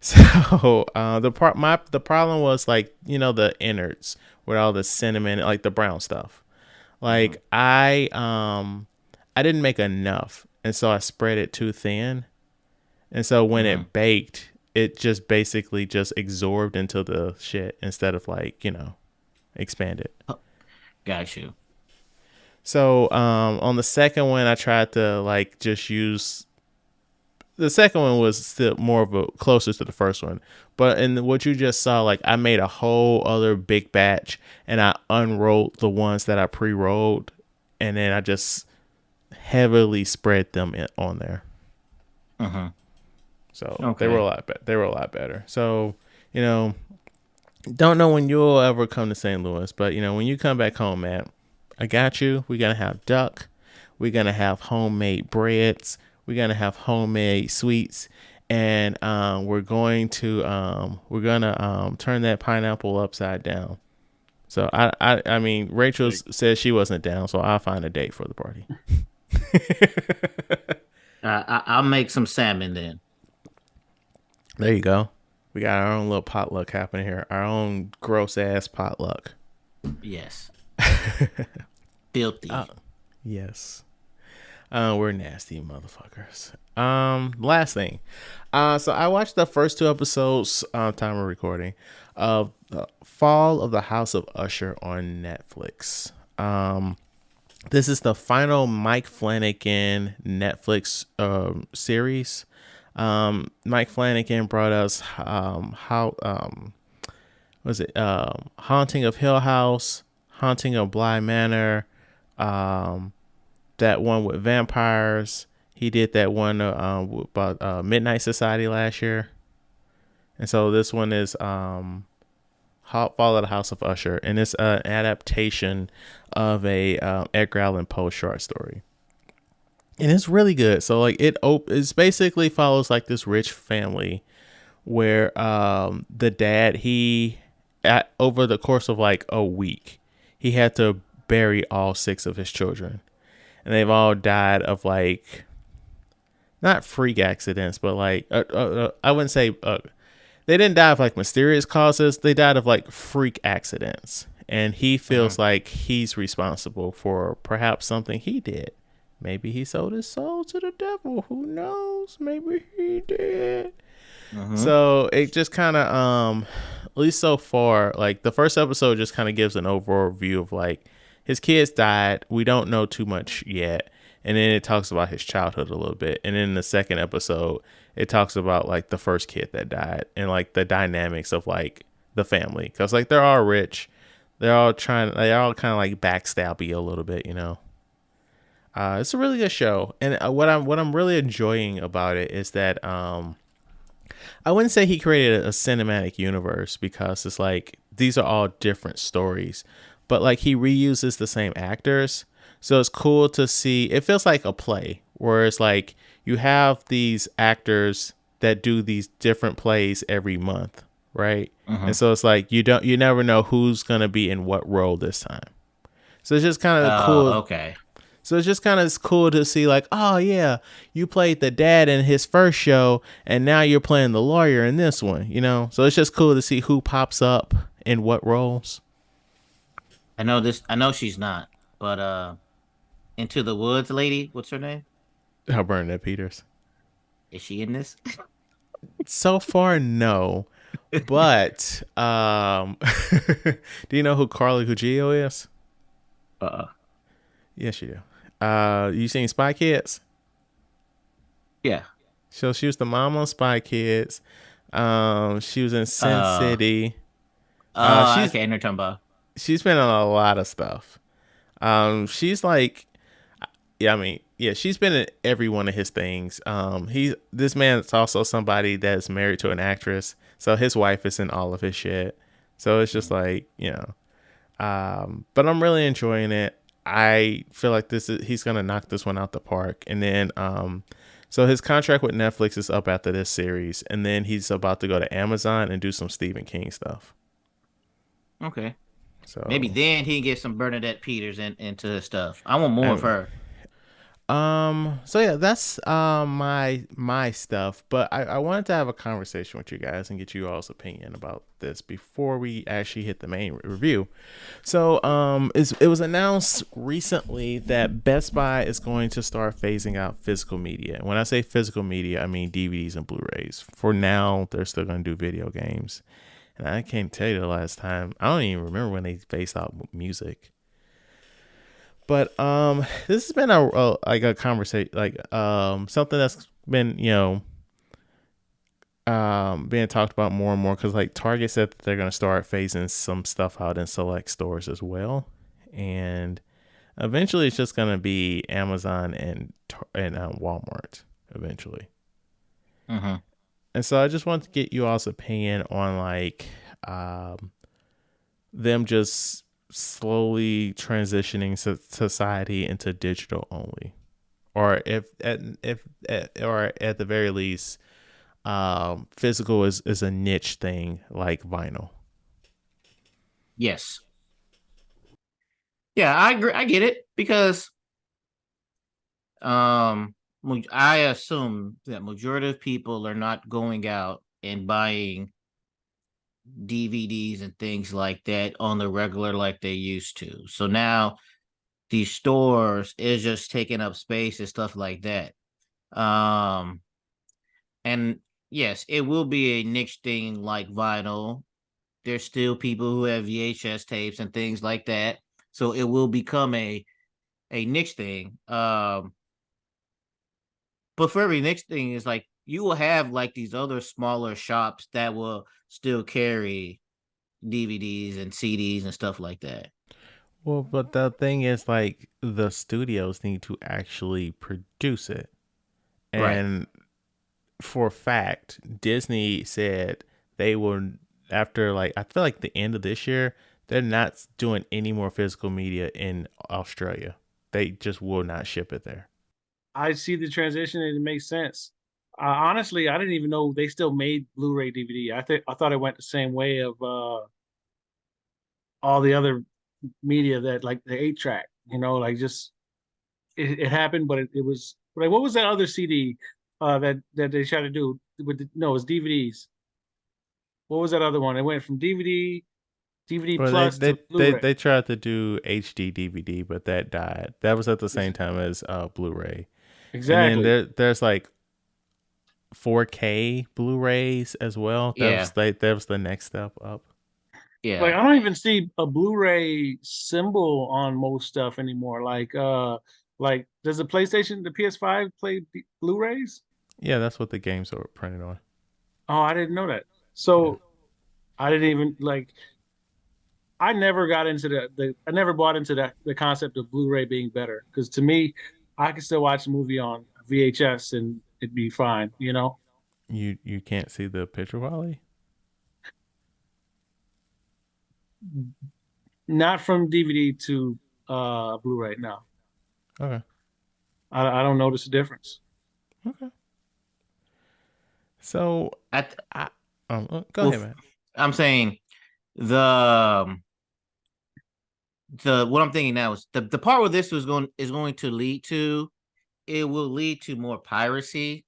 So the problem was like the innards with all the cinnamon, like the brown stuff. Mm-hmm. Like I didn't make enough, and so I spread it too thin, and so when Mm-hmm. it baked, it just basically just absorbed into the shit instead of like expanded. Got you. So on the second one, I tried to like just use the second one was still more of a closer to the first one. But in what you just saw, like I made a whole other big batch and I unrolled the ones that I pre-rolled and then I just heavily spread them on there. Mm-hmm. So they were a Okay. lot they were a lot better. So, you know, don't know when you'll ever come to St. Louis, but when you come back home, man, I got you. We're gonna have duck. We're gonna have homemade breads. We're gonna have homemade sweets, and we're gonna turn that pineapple upside down. So I mean, Rachel Like, said she wasn't down, so I'll find a date for the party. I'll make some salmon then. There you go. We got our own little potluck happening here. Our own gross ass potluck. Yes. Uh, Filthy. yes. We're nasty motherfuckers. Last thing. So I watched the first two episodes, time of recording, of the Fall of the House of Usher on Netflix. This is the final Mike Flanagan Netflix series. Mike Flanagan brought us how was it Haunting of Hill House, Haunting of Bly Manor, um, that one with vampires. He did that one about Midnight Society last year, and so this one is Fall of the House of Usher, and it's an adaptation of a Edgar Allan Poe short story, and it's really good. So like it's basically follows like this rich family where the dad over the course of like a week he had to bury all six of his children, and they've all died of like not freak accidents, but like I wouldn't say they didn't die of like mysterious causes. They died of like freak accidents, and he Mhm. feels like he's responsible for perhaps something he did. Maybe he sold his soul to the devil. Who knows? Maybe he did. Mhm. So it just kind of, at least so far, like the first episode just kind of gives an overall view of like his kids died. We don't know too much yet. And then it talks about his childhood a little bit. And then the second episode, it talks about like the first kid that died and like the dynamics of like the family. Cause like they're all rich. They're all kind of like backstabby a little bit, you know? It's a really good show. And what I'm really enjoying about it is that, I wouldn't say he created a cinematic universe because it's like these are all different stories, but like he reuses the same actors. So it's cool to see. It feels like a play where it's like you have these actors that do these different plays every month, right? And Mhm. so it's like you never know who's going to be in what role this time. So it's just kind of Oh, cool. okay. So it's just kind of cool to see, like, oh yeah, you played the dad in his first show, and now you're playing the lawyer in this one, you know. So it's just cool to see who pops up in what roles. I know this. I know she's not, but Into the Woods lady. What's her name? Oh, Bernadette Peters. Is she in this? So far, no, but do you know who Carly Gugino is? Uh. Yes, you do. You seen Spy Kids? Yeah. So she was the mom on Spy Kids. She was in Sin Uh. City. Uh, Oh, she's okay. I know what you're talking about. she's been on a lot of stuff. She's like, yeah, I mean, yeah, she's been in every one of his things. This man's also somebody that's married to an actress, so his wife is in all of his shit. So it's just like, you know, but I'm really enjoying it. I feel like he's gonna knock this one out the park, and then so his contract with Netflix is up after this series, and then he's about to go to Amazon and do some Stephen King stuff. Okay. Maybe So then he can get some Bernadette Peters into his stuff. I want more of I her. So yeah, that's my stuff. But I wanted to have a conversation with you guys and get you all's opinion about this before we actually hit the main review. So it was announced recently that Best Buy is going to start phasing out physical media. When I say physical media, I mean DVDs and Blu-rays. For now, they're still going to do video games, and I can't tell you the last time. I don't even remember when they phased out music. But this has been a like a conversation, like something that's been, you know, being talked about more and more because like Target said that they're gonna start phasing some stuff out in select stores as well, and eventually it's just gonna be Amazon and Walmart eventually. Mm-hmm. And so I just want to get you all's opinion on like um them just slowly transitioning society into digital only, or or at the very least, physical is a niche thing like vinyl. Yes. Yeah, I agree. I get it because I assume that majority of people are not going out and buying DVDs and things like that on the regular like they used to. So now these stores is just taking up space and stuff like that. Um and yes, it will be a niche thing like vinyl. There's still people who have VHS tapes and things like that. So it will become a niche thing. But for every niche thing is like you will have like these other smaller shops that will still carry DVDs and CDs and stuff like that. Well, but the thing is, like, the studios need to actually produce it. Right. And for a fact, Disney said they will, after, like, I feel like the end of this year, they're not doing any more physical media in Australia. They just will not ship it there. I see the transition and it makes sense. Honestly, I didn't even know they still made Blu-ray DVD. I thought it went the same way of all the other media that like the 8 track. You know, like just it happened, but it was like what was that other CD that they tried to do with no, it was DVDs. What was that other one? It went from DVD. DVD Well, Plus to Blu-ray. they tried to do HD DVD, but that died. That was at the same time as Blu-ray, and then Exactly. there's like 4K Blu-rays as well. Yeah, That was the next step up. Like yeah. I don't even see a Blu-ray symbol on most stuff anymore. Like does the PS5 play Blu-rays? Yeah, that's what the games are printed on. Oh, I didn't know that. Yeah. So I didn't even like. I never got into I never bought into the concept of Blu-ray being better because to me, I could still watch a movie on VHS and it'd be fine. You know, You can't see the picture quality. not from DVD to Blu-ray. No, Okay. I don't notice a difference. Okay. So I th- I go well, ahead, man. I'm saying the what I'm thinking now is the part where this is going to lead to, it will lead to more piracy,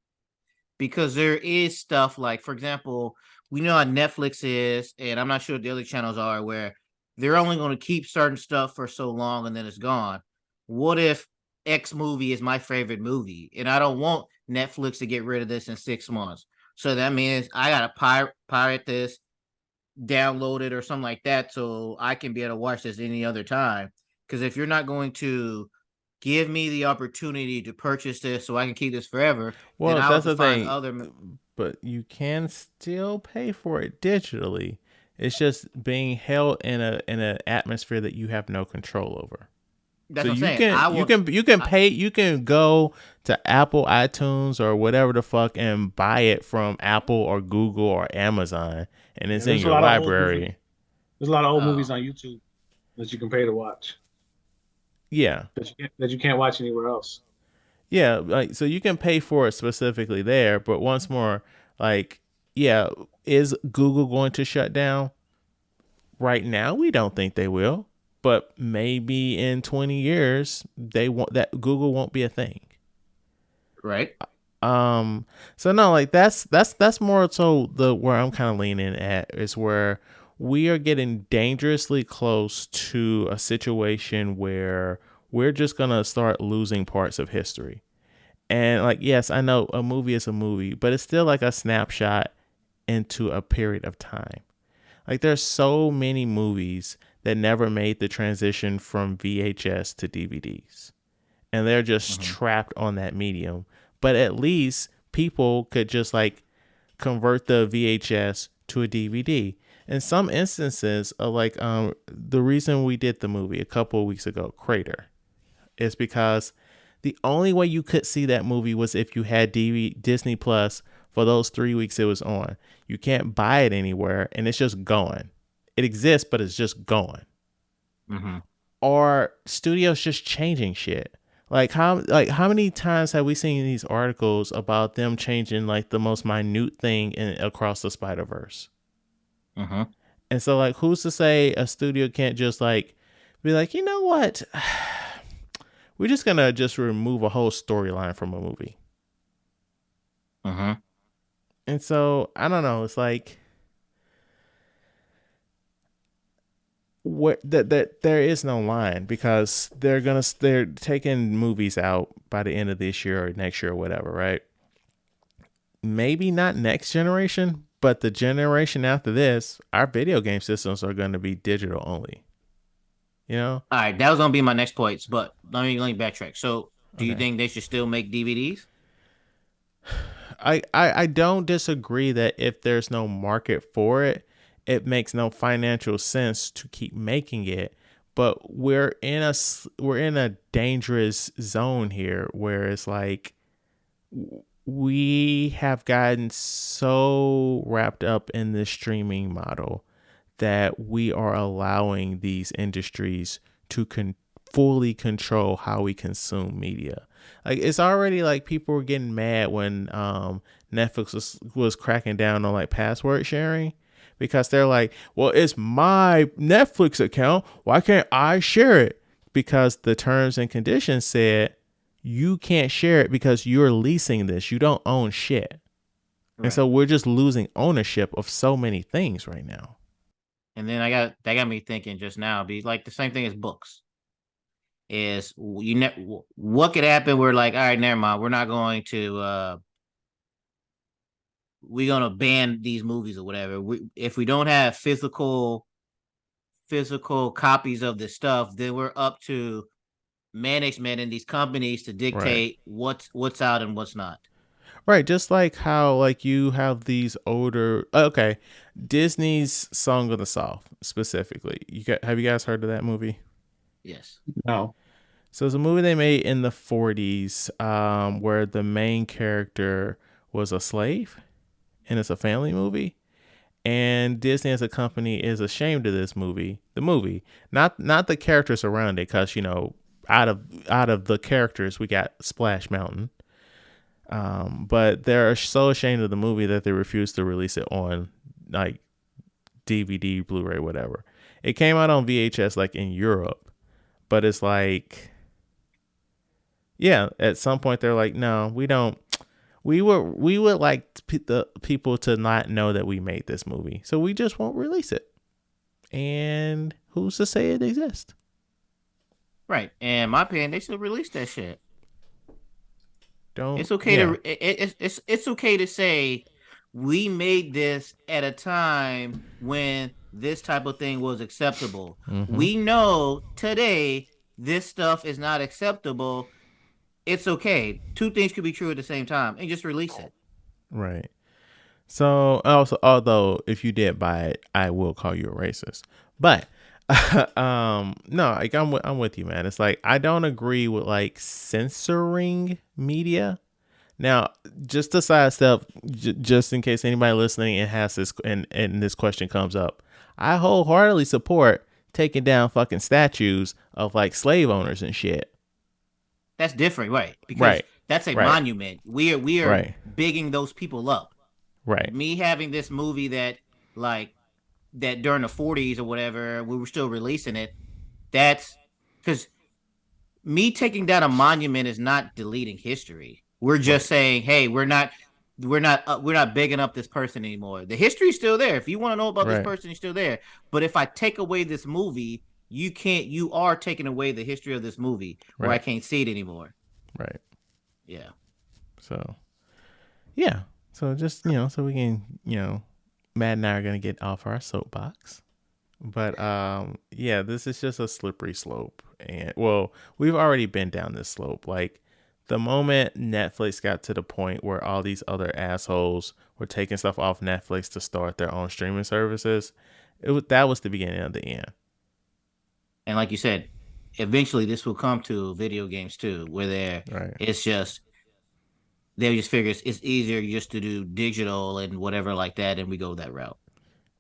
because there is stuff like, for example, we know how Netflix is, and I'm not sure what the other channels are, where they're only going to keep certain stuff for so long and then it's gone. What if X movie is my favorite movie and I don't want Netflix to get rid of this in 6 months? So that means I gotta pirate this, download it or something like that, so I can be able to watch this any other time. Because if you're not going to give me the opportunity to purchase this so I can keep this forever, then Well, I'll have that's to the find thing, other. but you can still pay for it digitally. It's just being held in an atmosphere that you have no control over. That's So what I'm saying. I will. you can I, pay, you can go to Apple iTunes or whatever the fuck and buy it from Apple or Google or Amazon, and Yeah, it's in your library. there's a lot of old movies oh, on YouTube that you can pay to watch Yeah. that you can't watch anywhere else. Yeah, like so you can pay for it specifically there, but once more, like, yeah, is Google going to shut down? Right now, we don't think they will, but maybe in 20 years, they want that Google won't be a thing. right. Um, so no, like that's more so the where I'm kind of leaning at is where we are getting dangerously close to a situation where we're just gonna start losing parts of history. And like, yes, I know a movie is a movie, but it's still like a snapshot into a period of time. Like there's so many movies that never made the transition from VHS to DVDs. And they're just Mm-hmm. trapped on that medium. But at least people could just like convert the VHS to a DVD. In some instances, like the reason we did the movie a couple of weeks ago, Crater, is because the only way you could see that movie was if you had Disney Plus for those 3 weeks it was on. You can't buy it anywhere, and it's just gone. It exists, but it's just gone. Mm-hmm. Or studios just changing shit. How many times have we seen these articles about them changing like the most minute thing across the Spider-Verse? Mm-hmm. And so like who's to say a studio can't just like be like, you know what? We're just gonna just remove a whole storyline from a movie. Mm-hmm. And so I don't know. It's like what that there is no line because they're taking movies out by the end of this year or next year or whatever, right? Maybe not next generation, but the generation after this, our video game systems are going to be digital only. You know? All right, that was gonna be my next points, but let me backtrack. So, do you Okay. think they should still make DVDs? I don't disagree that if there's no market for it, it makes no financial sense to keep making it. But we're in a dangerous zone here where it's like we have gotten so wrapped up in this streaming model that we are allowing these industries to fully control how we consume media. Like it's already like people were getting mad when Netflix was cracking down on like password sharing because they're like, well, it's my Netflix account. Why can't I share it? Because the terms and conditions said you can't share it because you're leasing this. You don't own shit. And Right. so we're just losing ownership of so many things right now. And then that got me thinking just now. Be like the same thing as books. Is what could happen? We're like, all right, never mind. We're not going to. We're gonna ban these movies or whatever. If we don't have physical copies of this stuff, then we're up to management and these companies to Right. dictate what's out and what's not. Right, just like how like you have these older okay, Disney's Song of the South specifically. Have you guys heard of that movie? Yes. No. So it's a movie they made in the 40s where the main character was a slave and it's a family movie. And Disney as a company is ashamed of this movie. The movie, not the characters around it, because out of the characters we got Splash Mountain. But they're so ashamed of the movie that they refuse to release it on like DVD, Blu-ray, whatever. It came out on VHS like in Europe, but it's like, yeah, at some point they're like, no, we don't. We would like the people to not know that we made this movie, so we just won't release it. And who's to say it exists? Right. And in my opinion, they should release that shit. Don't. It's okay it's okay to say we made this at a time when this type of thing was acceptable. Mm-hmm. We know today this stuff is not acceptable. It's okay. Two things could be true at the same time, and just release it. Right. So also, although if you did buy it, I will call you a racist. But no, like I'm with you, man. It's like I don't agree with like censoring media. Now, just to sidestep, just in case anybody listening and has this and this question comes up, I wholeheartedly support taking down fucking statues of like slave owners and shit. That's different, right? Because that's a monument. We are bigging those people up. Right. Me having this movie that during the 40s or whatever, we were still releasing it. That's because me taking down a monument is not deleting history. We're just saying, hey, we're not bigging up this person anymore. The history's still there. If you want to know about this person, it's still there. But if I take away this movie, you are taking away the history of this movie where I can't see it anymore. Right. Yeah. So, yeah. So just, so we can, Matt and I are going to get off our soapbox. But, yeah, this is just a slippery slope. And, well, we've already been down this slope. Like, the moment Netflix got to the point where all these other assholes were taking stuff off Netflix to start their own streaming services, that was the beginning of the end. And like you said, eventually this will come to video games too, where it's just they just figure it's easier just to do digital and whatever like that, and we go that route.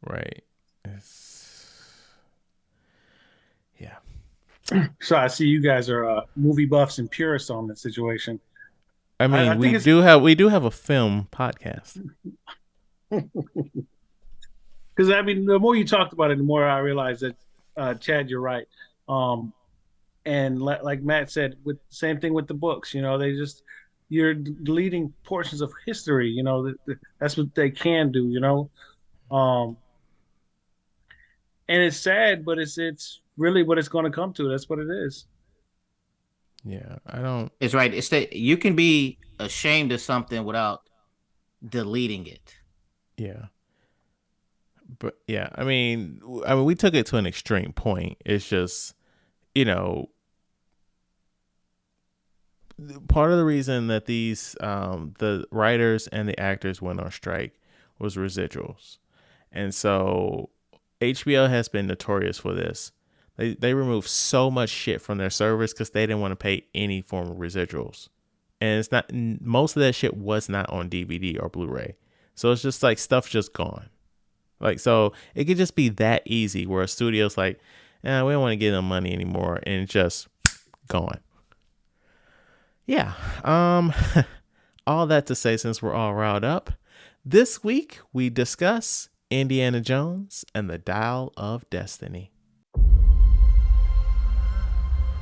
Right. Yeah. So I see you guys are movie buffs and purists on this situation. I mean, we do have a film podcast. Because I mean, the more you talked about it, the more I realized that Chad, you're right. And like Matt said, with same thing with the books. You're deleting portions of history. That's what they can do. And it's sad, but it's really what it's going to come to. That's what it is. Yeah, I don't. It's right. It's that you can be ashamed of something without deleting it. Yeah. But yeah, I mean, we took it to an extreme point. It's just, part of the reason that these the writers and the actors went on strike was residuals, and so HBO has been notorious for this. They removed so much shit from their servers because they didn't want to pay any form of residuals, and it's not, most of that shit was not on DVD or Blu-ray, so it's just like stuff just gone. Like, so it could just be that easy where a studio's like, we don't want to give them money anymore, and it's just gone. Yeah. All that to say, since we're all riled up, this week we discuss Indiana Jones and the Dial of Destiny.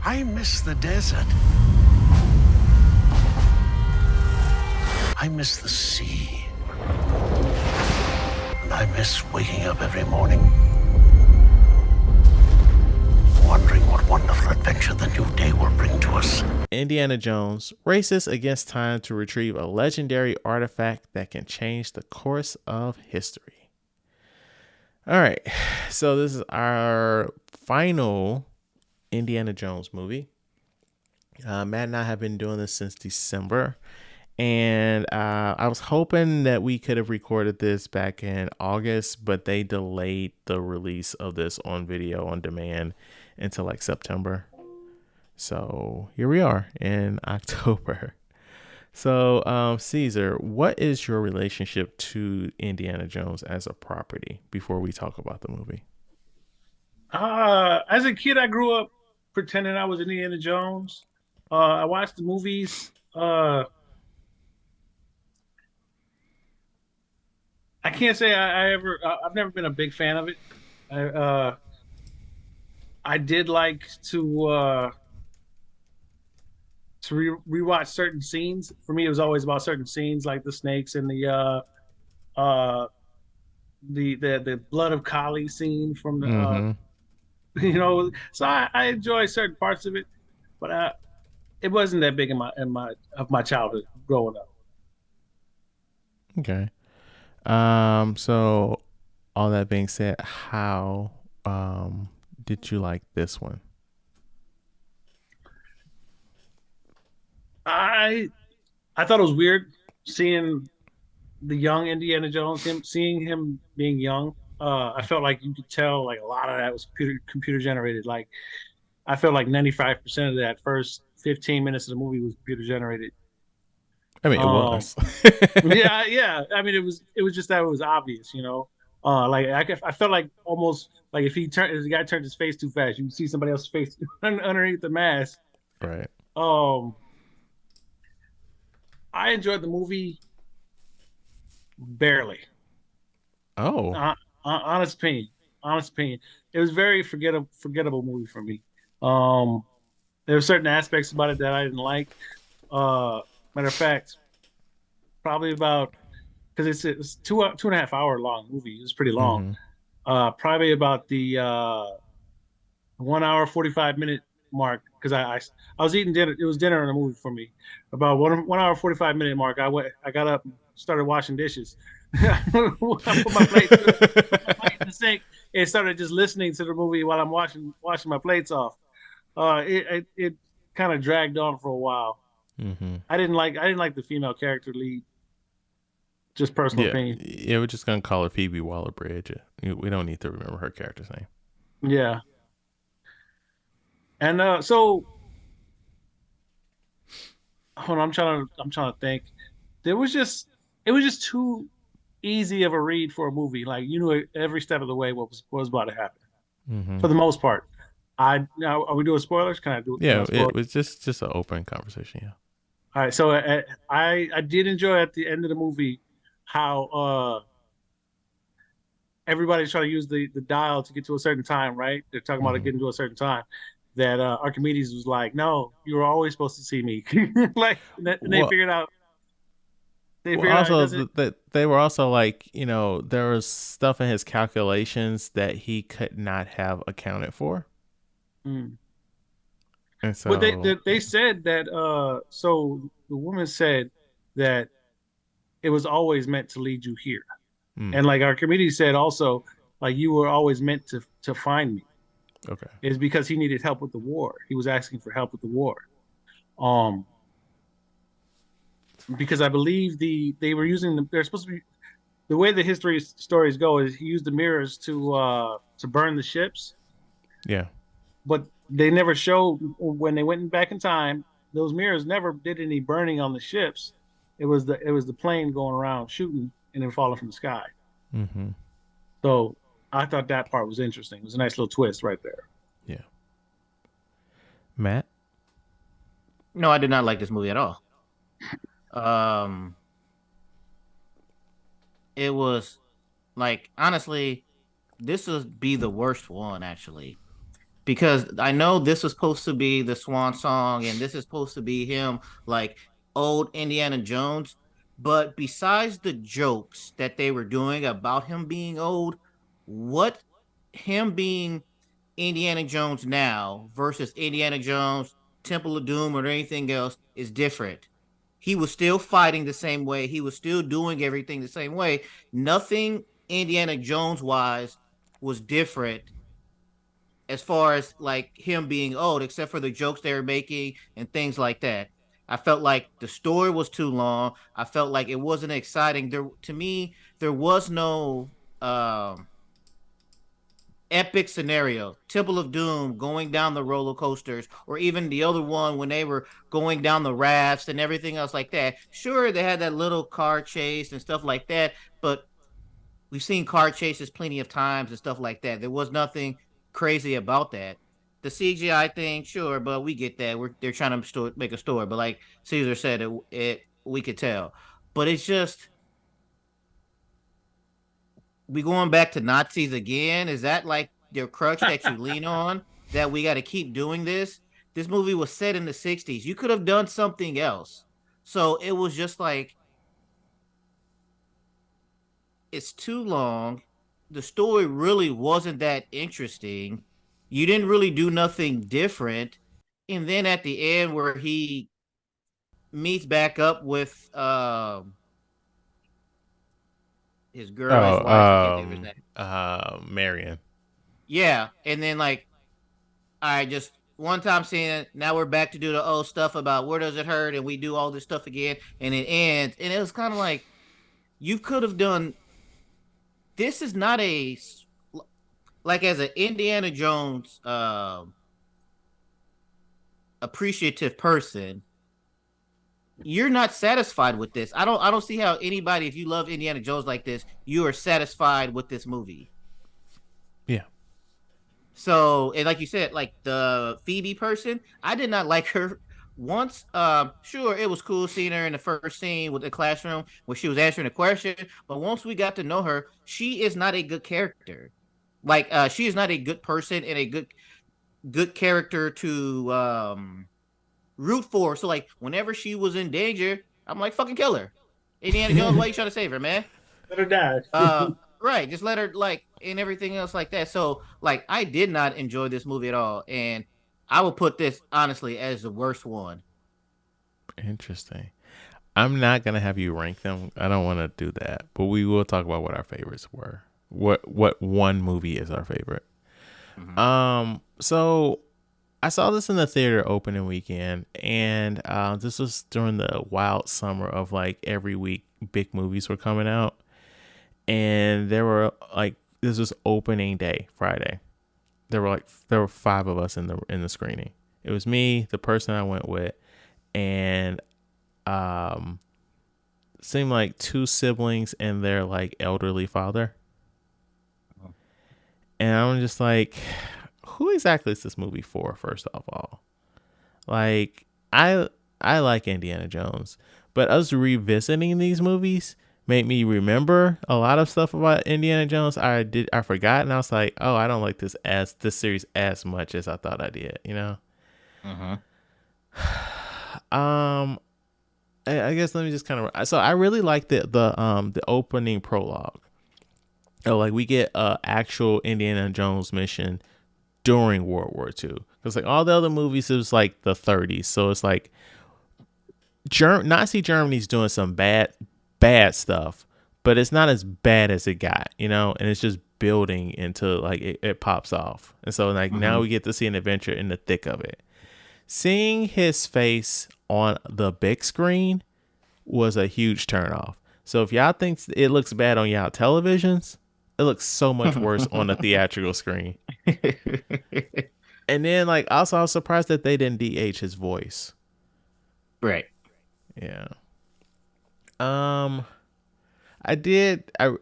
I miss the desert. I miss the sea. And I miss waking up every morning wondering what wonderful adventure the new day will bring to us. Indiana Jones races against time to retrieve a legendary artifact that can change the course of history. All right, so this is our final Indiana Jones movie. Matt and I have been doing this since December, and I was hoping that we could have recorded this back in August, but they delayed the release of this on video on demand until like September. So here we are in October. So, Caesar, what is your relationship to Indiana Jones as a property before we talk about the movie? As a kid, I grew up pretending I was Indiana Jones. I watched the movies. I can't say I've never been a big fan of it. I did like to rewatch certain scenes. For me, it was always about certain scenes, like the snakes and uh the blood of Kali scene from the Mm-hmm. So I enjoy certain parts of it, but it wasn't that big in my childhood growing up. Okay. So all that being said, how did you like this one? I I thought it was weird seeing the young Indiana Jones, seeing him being young. I felt like you could tell like a lot of that was computer generated. Like I felt like 95% of that first 15 minutes of the movie was computer generated. I mean, it Um, was. yeah, yeah. I mean, it was just that it was obvious. Like I felt like almost like if the guy turned his face too fast, you would see somebody else's face underneath the mask. Right. Um, I enjoyed the movie barely. Oh, Honest opinion, honest opinion. It was very forgettable movie for me. Um, there were certain aspects about it that I didn't like. Uh, Matter of fact, probably about because it's 2.5 hour long movie. It's pretty long. mm-hmm. Probably about the 1 hour 45 minute mark because I was eating dinner. It was dinner in the movie for me. About 1 hour 45 minute mark. I got up, and started washing dishes. I put my plate, put my plate in the sink, and started just listening to the movie while I'm washing my plates off. It kind of dragged on for a while. Mm-hmm. I didn't like the female character lead. Just personal Yeah, opinion. yeah, we're just gonna call her Phoebe Waller-Bridge. We don't need to remember her character's name. Yeah. And so hold on, I'm trying to think. It was just too easy of a read for a movie. Like you knew every step of the way what was about to happen Mm-hmm. for the most part. Now are we doing spoilers? Can I Yeah, spoil? it was just an open conversation. Yeah. All right, so I did enjoy at the end of the movie how everybody's trying to use the dial to get to a certain time, right? They're talking about it Mm-hmm. getting to a certain time. That Archimedes was like, "No, you were always supposed to see me." Like, and they Well, figured out. They well, figured out it also doesn't. that they were also like, there was stuff in his calculations that he could not have accounted for, Mm. and But so they said that. So the woman said that it was always meant to lead you here, mm, and like Archimedes said also, like you were always meant to find me. okay, Is because he needed help with the war. He was asking for help with the war. Um, because I believe they were using they're supposed to be the way the history stories go is he used the mirrors to burn the ships, yeah, but they never showed when they went back in time. Those mirrors never did any burning on the ships. It was the plane going around shooting and then falling from the sky. mm-hmm. So I thought that part was interesting. It was a nice little twist right there. Yeah. Matt, No, I did not like this movie at all. Um, it was like honestly, this would be the worst one actually. Because I know this was supposed to be the swan song and this is supposed to be him like old Indiana Jones. But besides the jokes that they were doing about him being old, what him being Indiana Jones now versus Indiana Jones, Temple of Doom, or anything else is different. He was still fighting the same way. He was still doing everything the same way. Nothing Indiana Jones wise was different as far as like him being old, except for the jokes they were making and things like that. I felt like the story was too long. I felt like it wasn't exciting. There to me, there was no epic scenario. Temple of Doom going down the roller coasters, or even the other one when they were going down the rafts and everything else like that. Sure, they had that little car chase and stuff like that, but we've seen car chases plenty of times and stuff like that. There was nothing crazy about that. The CGI thing, sure, but we get that. They're trying to make a story, but like Caesar said, it we could tell. But it's just we going back to Nazis again? Is that like your crutch that you lean on? That we got to keep doing this? This movie was set in the 60s. You could have done something else. So it was just like, it's too long. The story really wasn't that interesting. You didn't really do nothing different. And then at the end, where he meets back up with his girl, his wife, I can't think of his name. Marion. Yeah, and then like, all right, just one time seeing it. Now we're back to do the old stuff about where does it hurt, and we do all this stuff again, and it ends. And it was kind of like, you could have done. This is not a like as an Indiana Jones appreciative person. You're not satisfied with this. I don't see how anybody, if you love Indiana Jones like this, you are satisfied with this movie. Yeah. So, and like you said, like the Phoebe person, I did not like her once. Sure, it was cool seeing her in the first scene with the classroom where she was answering a question, but once we got to know her, she is not a good character. Like, she is not a good person and a good character to root for. So like whenever she was in danger, I'm like, fucking kill her. Indiana Jones, why you trying to save her, man? Let her die. Right, just let her, like, and everything else like that. So like, I did not enjoy this movie at all, and I will put this honestly as the worst one. Interesting. I'm not gonna have you rank them. I don't want to do that, but we will talk about what our favorites were. What one movie is our favorite? Mm-hmm. So I saw this in the theater opening weekend, and this was during the wild summer of like every week big movies were coming out, and there were like, this was opening day Friday. There were 5 of us in the screening. It was me, the person I went with, and seemed like 2 siblings and their like elderly father. And I'm just like, who exactly is this movie for, first of all? Like, I like Indiana Jones, but us revisiting these movies made me remember a lot of stuff about Indiana Jones I forgot, and I was like, oh, I don't like this series as much as I thought I did, you know? I guess let me just kind of, so I really like the opening prologue. Oh, like we get a actual Indiana Jones mission during World War II. Because like all the other movies, it was like the 30s. So it's like Nazi Germany's doing some bad stuff, but it's not as bad as it got, you know? And it's just building into like it pops off. And so like now we get to see an adventure in the thick of it. Seeing his face on the big screen was a huge turnoff. So if y'all think it looks bad on y'all televisions, it looks so much worse on the theatrical screen. And then, like, also, I was surprised that they didn't DH his voice. Right. Yeah. I did. I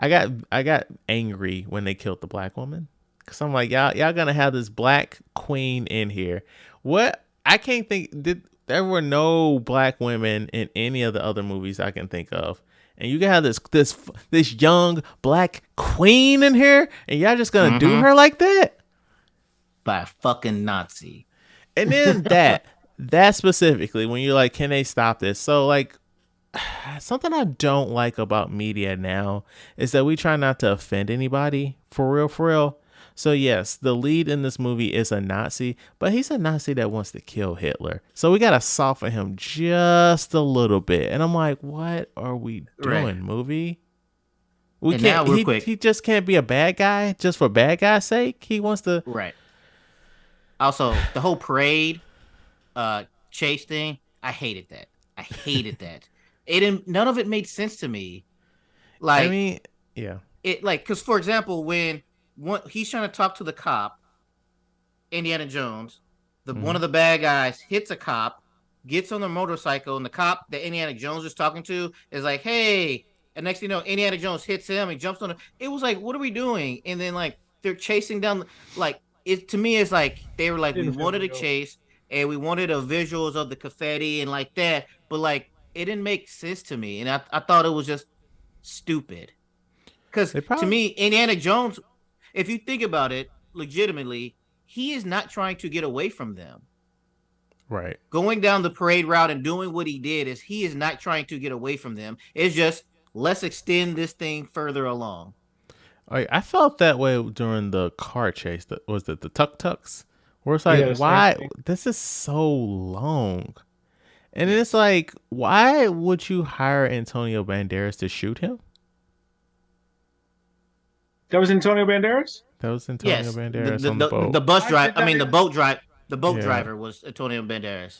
got angry when they killed the black woman, because I'm like, y'all gonna have this black queen in here. What? I can't think. There were no black women in any of the other movies I can think of. And you can have this young black queen in here, and y'all just gonna do her like that? By a fucking Nazi. And then that specifically, when you're like, can they stop this? So like, something I don't like about media now is that we try not to offend anybody, for real. So yes, the lead in this movie is a Nazi, but he's a Nazi that wants to kill Hitler. So we gotta soften him just a little bit. And I'm like, what are we Right. doing, movie? We And can't. now, real quick. He just can't be a bad guy just for bad guy's sake. He wants to. Right. Also, the whole parade chase thing, I hated that. I hated that. It didn't, none of it made sense to me. I Like mean, yeah. it like because for example, when he's trying to talk to the cop, Indiana Jones, one of the bad guys hits a cop, gets on the motorcycle, and the cop that Indiana Jones is talking to is like, "Hey!" And next thing you know, Indiana Jones hits him. He jumps on him. It was like, what are we doing? And then like they're chasing down. Like it to me, it's like they were like, we wanted a chase and we wanted a visuals of the confetti and like that, but like it didn't make sense to me, and I thought it was just stupid. Because to me, Indiana Jones, if you think about it legitimately, he is not trying to get away from them. Right. Going down the parade route and doing what he did is he is not trying to get away from them. It's just let's extend this thing further along. I felt that way during the car chase. Was it the tuk tuks? Where it's like, Yes, why this is so long, and it's like, why would you hire Antonio Banderas to shoot him? That was Antonio Banderas? That was Antonio Banderas on the the boat. The bus drive. I mean, the boat drive. The boat Yeah. driver was Antonio Banderas.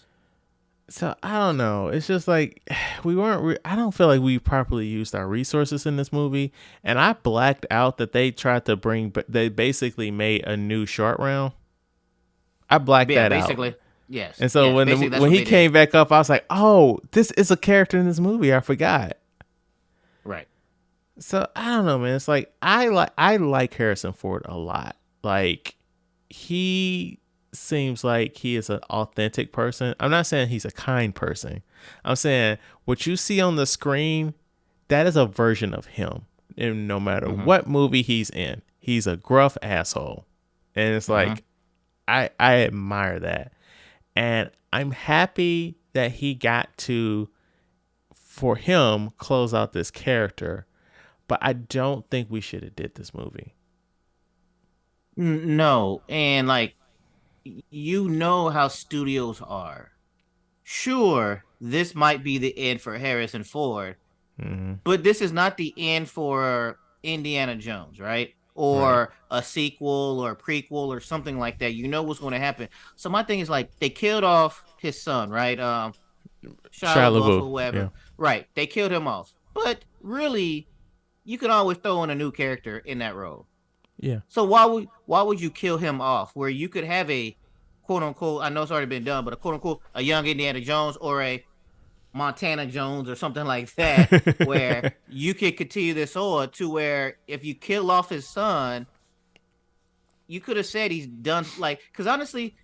So I don't know. It's just like we weren't. I don't feel like we properly used our resources in this movie, and I blacked out that they tried to bring. They basically made a new short round. I blacked that basically, out. yes. And so basically that's when what he they came did. back up, I was like, oh, this is a character in this movie. I forgot. Right. So I don't know, man. It's like I like Harrison Ford a lot. Like he seems like he is an authentic person. I'm not saying he's a kind person. I'm saying what you see on the screen, that is a version of him. And no matter what movie he's in, he's a gruff asshole. And it's like I admire that. And I'm happy that he got to, for him, close out this character. But I don't think we should have did this movie. No, and like you know how studios are. Sure, this might be the end for Harrison Ford, but this is not the end for Indiana Jones, right? Or a sequel or a prequel or something like that. You know what's going to happen. So my thing is like they killed off his son, right? Shia LaBeouf or whatever. Yeah. Right. They killed him off. But really, you can always throw in a new character in that role. Yeah. So why would you kill him off where you could have a quote unquote, I know it's already been done, but a quote unquote a young Indiana Jones or a Montana Jones or something like that, where you could continue this on to where if you kill off his son, you could have said he's done, like, because honestly,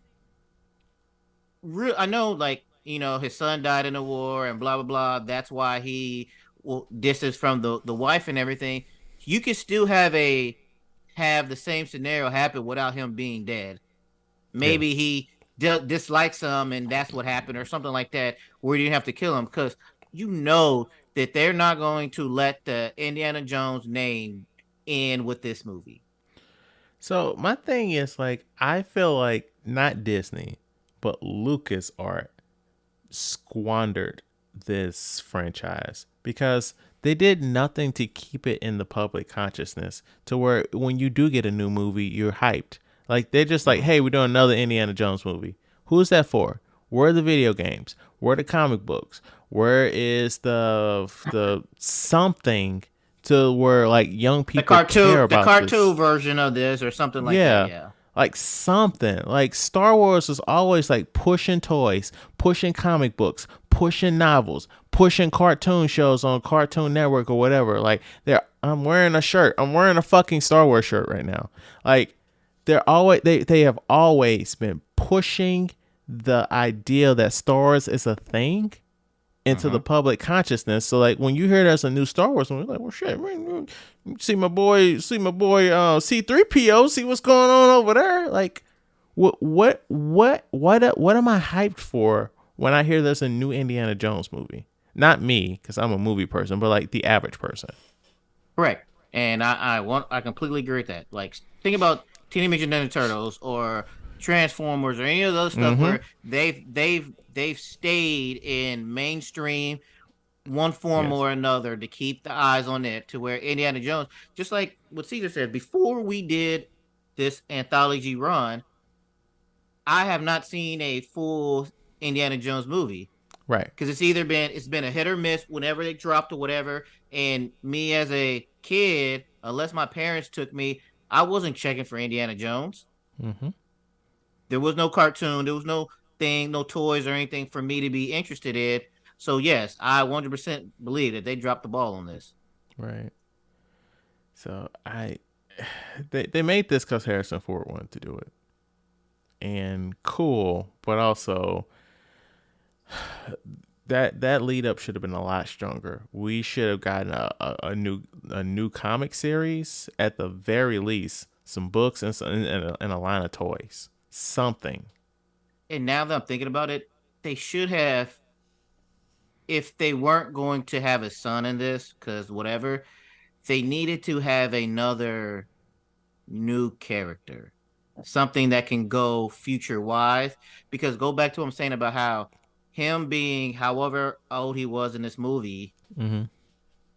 I know, like, you know, his son died in the war and blah blah blah. That's why he distance from the wife and everything. You could still have the same scenario happen without him being dead. Maybe he dislikes him and that's what happened or something like that, where you didn't have to kill him, because you know that they're not going to let the Indiana Jones name end with this movie. So my thing is, like, I feel like not Disney, but LucasArts squandered this franchise because they did nothing to keep it in the public consciousness to where when you do get a new movie, you're hyped. Like, they're just like, hey, we're doing another Indiana Jones movie. Who's that for? Where are the video games? Where are the comic books? Where is the something to where, like, young people care about the cartoon this? version of this or something like that. Yeah. Like something. Like Star Wars was always like pushing toys, pushing comic books, pushing novels, pushing cartoon shows on Cartoon Network or whatever. Like, I'm wearing a shirt. I'm wearing a fucking Star Wars shirt right now. Like, they have always been pushing the idea that Star Wars is a thing into the public consciousness. So like when you hear there's a new Star Wars movie, like, well, shit, man, see my boy C-3PO, see what's going on over there. Like, what am I hyped for when I hear there's a new Indiana Jones movie? Not me, because I'm a movie person, but like the average person. Correct. And I completely agree with that. Like, think about Teenage Mutant Ninja Turtles or Transformers or any of those stuff Mm-hmm. where they've stayed in mainstream one form Yes. or another to keep the eyes on it, to where Indiana Jones, just like what Caesar said, before we did this anthology run, I have not seen a full Indiana Jones movie Right. because it's been a hit or miss whenever they dropped or whatever. And me as a kid, unless my parents took me, I wasn't checking for Indiana Jones. Mm-hmm. There was no cartoon, there was no thing, no toys or anything for me to be interested in. So yes, I 100% believe that they dropped the ball on this. Right. So they made this because Harrison Ford wanted to do it, and cool, but also that lead up should have been a lot stronger. We should have gotten a new comic series at the very least, some books and a line of toys, something. And now that I'm thinking about it, they should have, if they weren't going to have a son in this, because whatever, they needed to have another new character, something that can go future wise. Because go back to what I'm saying about how him being however old he was in this movie, Mm-hmm.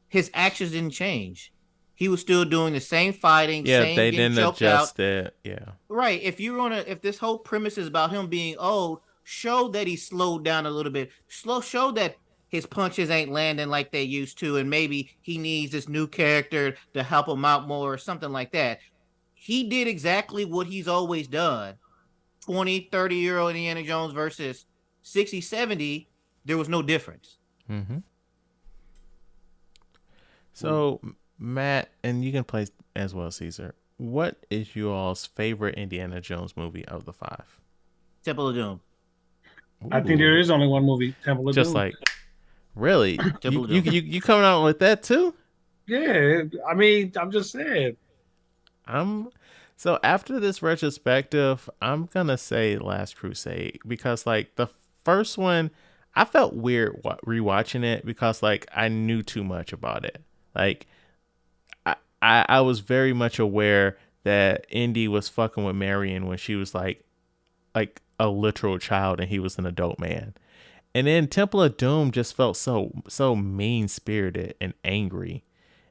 his actions didn't change. He was still doing the same fighting, Yeah, same they getting didn't choked out. adjust it. Yeah. Right. If this whole premise is about him being old, show that he slowed down a little bit. Show that his punches ain't landing like they used to, and maybe he needs this new character to help him out more or something like that. He did exactly what he's always done. 20, 30-year-old Indiana Jones versus 60, 70, there was no difference. Mm-hmm. So, Matt, and you can play as well, Caesar. What is you all's favorite Indiana Jones movie of the five? Temple of Doom. I think there Ooh. is only one movie, Temple of Just Doom. like, really? Temple of Doom. You coming out with that too? Yeah, I mean, I'm just saying. I'm so after this retrospective, I'm gonna say Last Crusade because like the first one, I felt weird rewatching it because like I knew too much about it. Like I was very much aware that Indy was fucking with Marion when she was like a literal child and he was an adult man. And then Temple of Doom just felt so mean spirited and angry.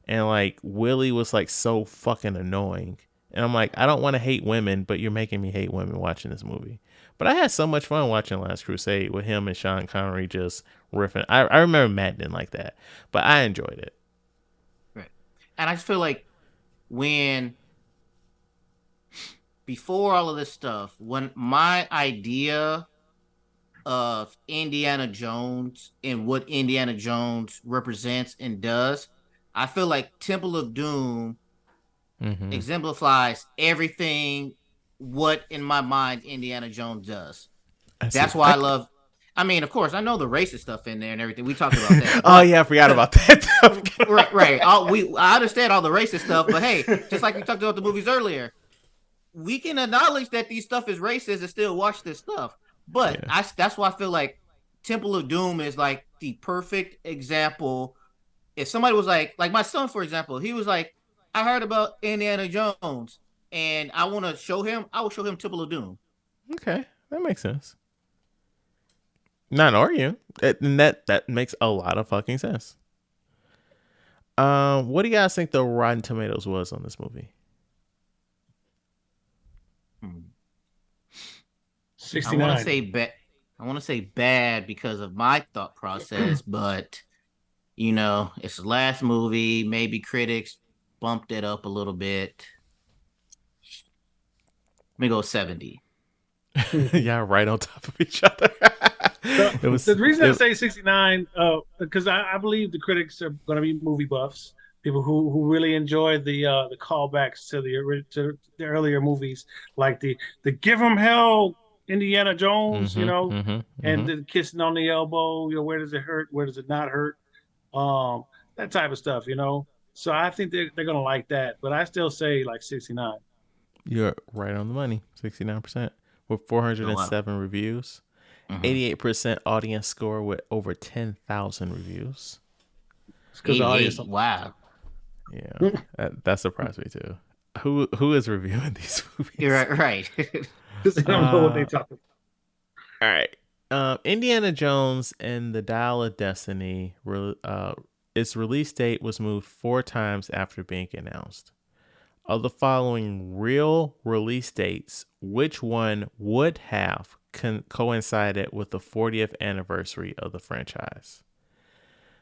And like Willie was like so fucking annoying. And I'm like, I don't want to hate women, but you're making me hate women watching this movie. But I had so much fun watching Last Crusade with him and Sean Connery just riffing. I remember Matt didn't like that, but I enjoyed it. Right. And I just feel like when, before all of this stuff, when my idea of Indiana Jones and what Indiana Jones represents and does, I feel like Temple of Doom exemplifies everything what in my mind Indiana Jones does. That's why I love. I mean, of course, I know the racist stuff in there and everything. We talked about that. Oh yeah, I forgot about that. right. I understand all the racist stuff, but hey, just like we talked about the movies earlier, we can acknowledge that these stuff is racist and still watch this stuff. But yeah. That's why I feel like Temple of Doom is like the perfect example. If somebody was like my son, for example, he was like, I heard about Indiana Jones and I want to show him, I will show him Temple of Doom. Okay, that makes sense. Not arguing. That makes a lot of fucking sense. What do you guys think the Rotten Tomatoes was on this movie? 69. I want to say bad because of my thought process, but you know, it's the last movie. Maybe critics bumped it up a little bit. Let me go 70. Yeah, right on top of each other. The reason I say 69, because I believe the critics are going to be movie buffs, people who really enjoy the callbacks to the earlier movies, like the Give 'em Hell Indiana Jones, and the kissing on the elbow, where does it hurt, where does it not hurt, that type of stuff, So I think they're going to like that, but I still say like 69. You're right on the money, 69%, with 407 reviews. 88% audience score with over 10,000 reviews. Wow. Yeah, that surprised me too. who is reviewing these movies? You're right. Because they don't know what they talking All right. Indiana Jones and the Dial of Destiny. Its release date was moved 4 times after being announced. Of the following real release dates, which one would have coincided with the 40th anniversary of the franchise?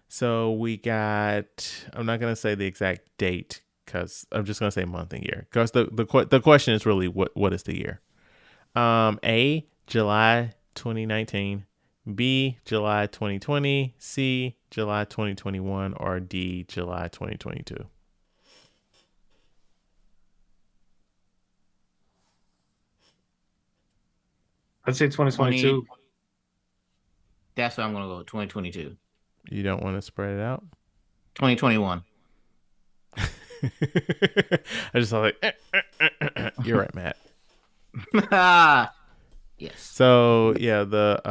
So we got, I'm not going to say the exact date because I'm just going to say month and year. Because the question is really what is the year? A, July 2019, B, July 2020, C, July 2021, or D, July 2022. I'd say 2022. That's what I'm going to go with, 2022. You don't want to spread it out? 2021. I just thought like, you're right, Matt. Yes. So yeah, the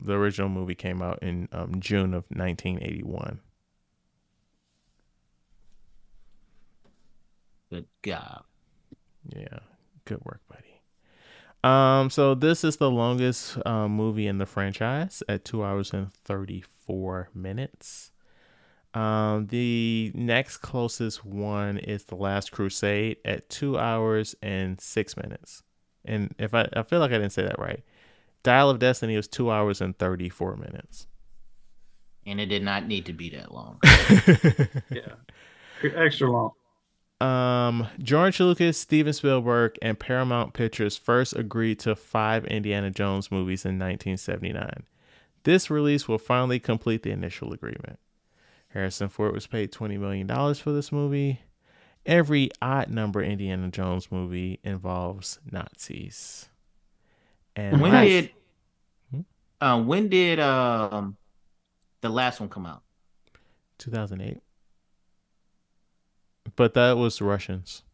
original movie came out in June of 1981. Good job. Yeah, good work, buddy. So this is the longest movie in the franchise at 2 hours and 34 minutes. The next closest one is The Last Crusade at 2 hours and 6 minutes. And if I feel like I didn't say that right. Dial of Destiny was 2 hours and 34 minutes. And it did not need to be that long. Yeah. Extra long. George Lucas, Steven Spielberg, and Paramount Pictures first agreed to 5 Indiana Jones movies in 1979. This release will finally complete the initial agreement. Harrison Ford was paid $20 million for this movie. Every odd number Indiana Jones movie involves Nazis. And when did the last one come out? 2008. But that was Russians.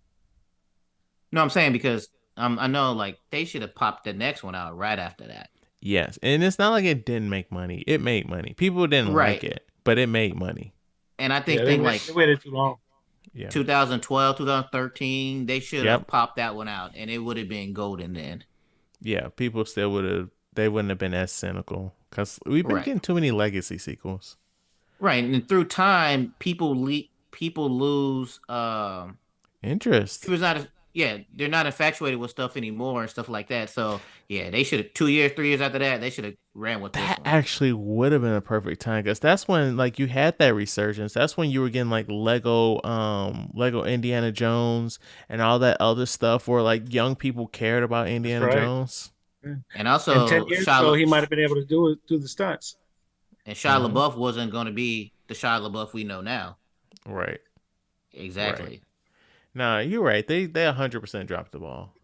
No, I'm saying because I know like they should have popped the next one out right after that. Yes, and it's not like it didn't make money. It made money. People didn't like it, but it made money. And I think they waited too long. Yeah. 2012, 2013, they should have popped that one out, and it would have been golden then. Yeah, people still they wouldn't have been as cynical because we've been getting too many legacy sequels. Right, and through time, people lose interest. They're not infatuated with stuff anymore and stuff like that. So yeah, they should have 2 years, 3 years after that, they should have ran with this one. Actually would have been a perfect time because that's when like you had that resurgence. That's when you were getting like Lego Indiana Jones and all that other stuff where like young people cared about Indiana Jones. And also, in 10 years ago, he might have been able to do the stunts. And Shia LaBeouf wasn't going to be the Shia LaBeouf we know now. Right. Exactly. Right. No, you're right. They 100% dropped the ball.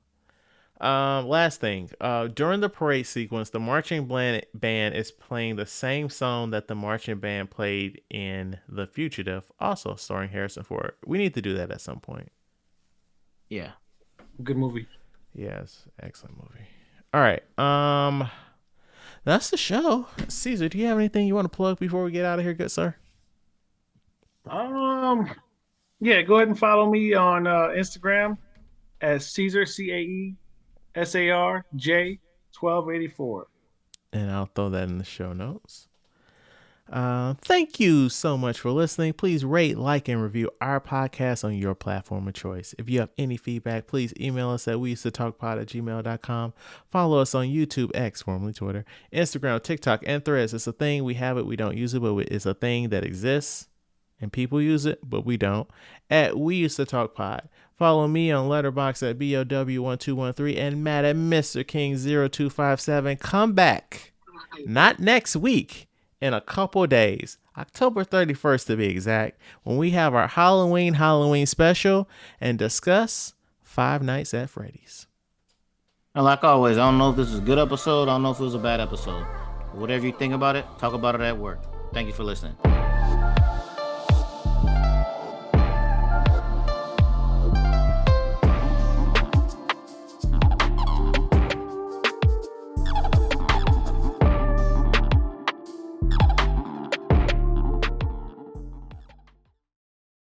Last thing. During the parade sequence, the marching band is playing the same song that the marching band played in The Fugitive, also starring Harrison Ford. We need to do that at some point. Yeah. Good movie. Yes, excellent movie. All right. That's the show. Caesar, do you have anything you want to plug before we get out of here, good sir? Yeah, go ahead and follow me on Instagram as Caesar CaesarJ1284. And I'll throw that in the show notes. Thank you so much for listening. Please rate, like, and review our podcast on your platform of choice. If you have any feedback, please email us at weusedtotalkpod@gmail.com. Follow us on YouTube, X, formerly Twitter, Instagram, TikTok, and Threads. It's a thing. We have it. We don't use it, but it's a thing that exists. And people use it, but we don't. At We Used to Talk Pod. Follow me on Letterboxd at BOW1213 and Matt at Mr. King 0257. Come back, not next week, in a couple days, October 31st to be exact, when we have our Halloween special and discuss Five Nights at Freddy's. And like always, I don't know if this is a good episode. I don't know if it was a bad episode. But whatever you think about it, talk about it at work. Thank you for listening.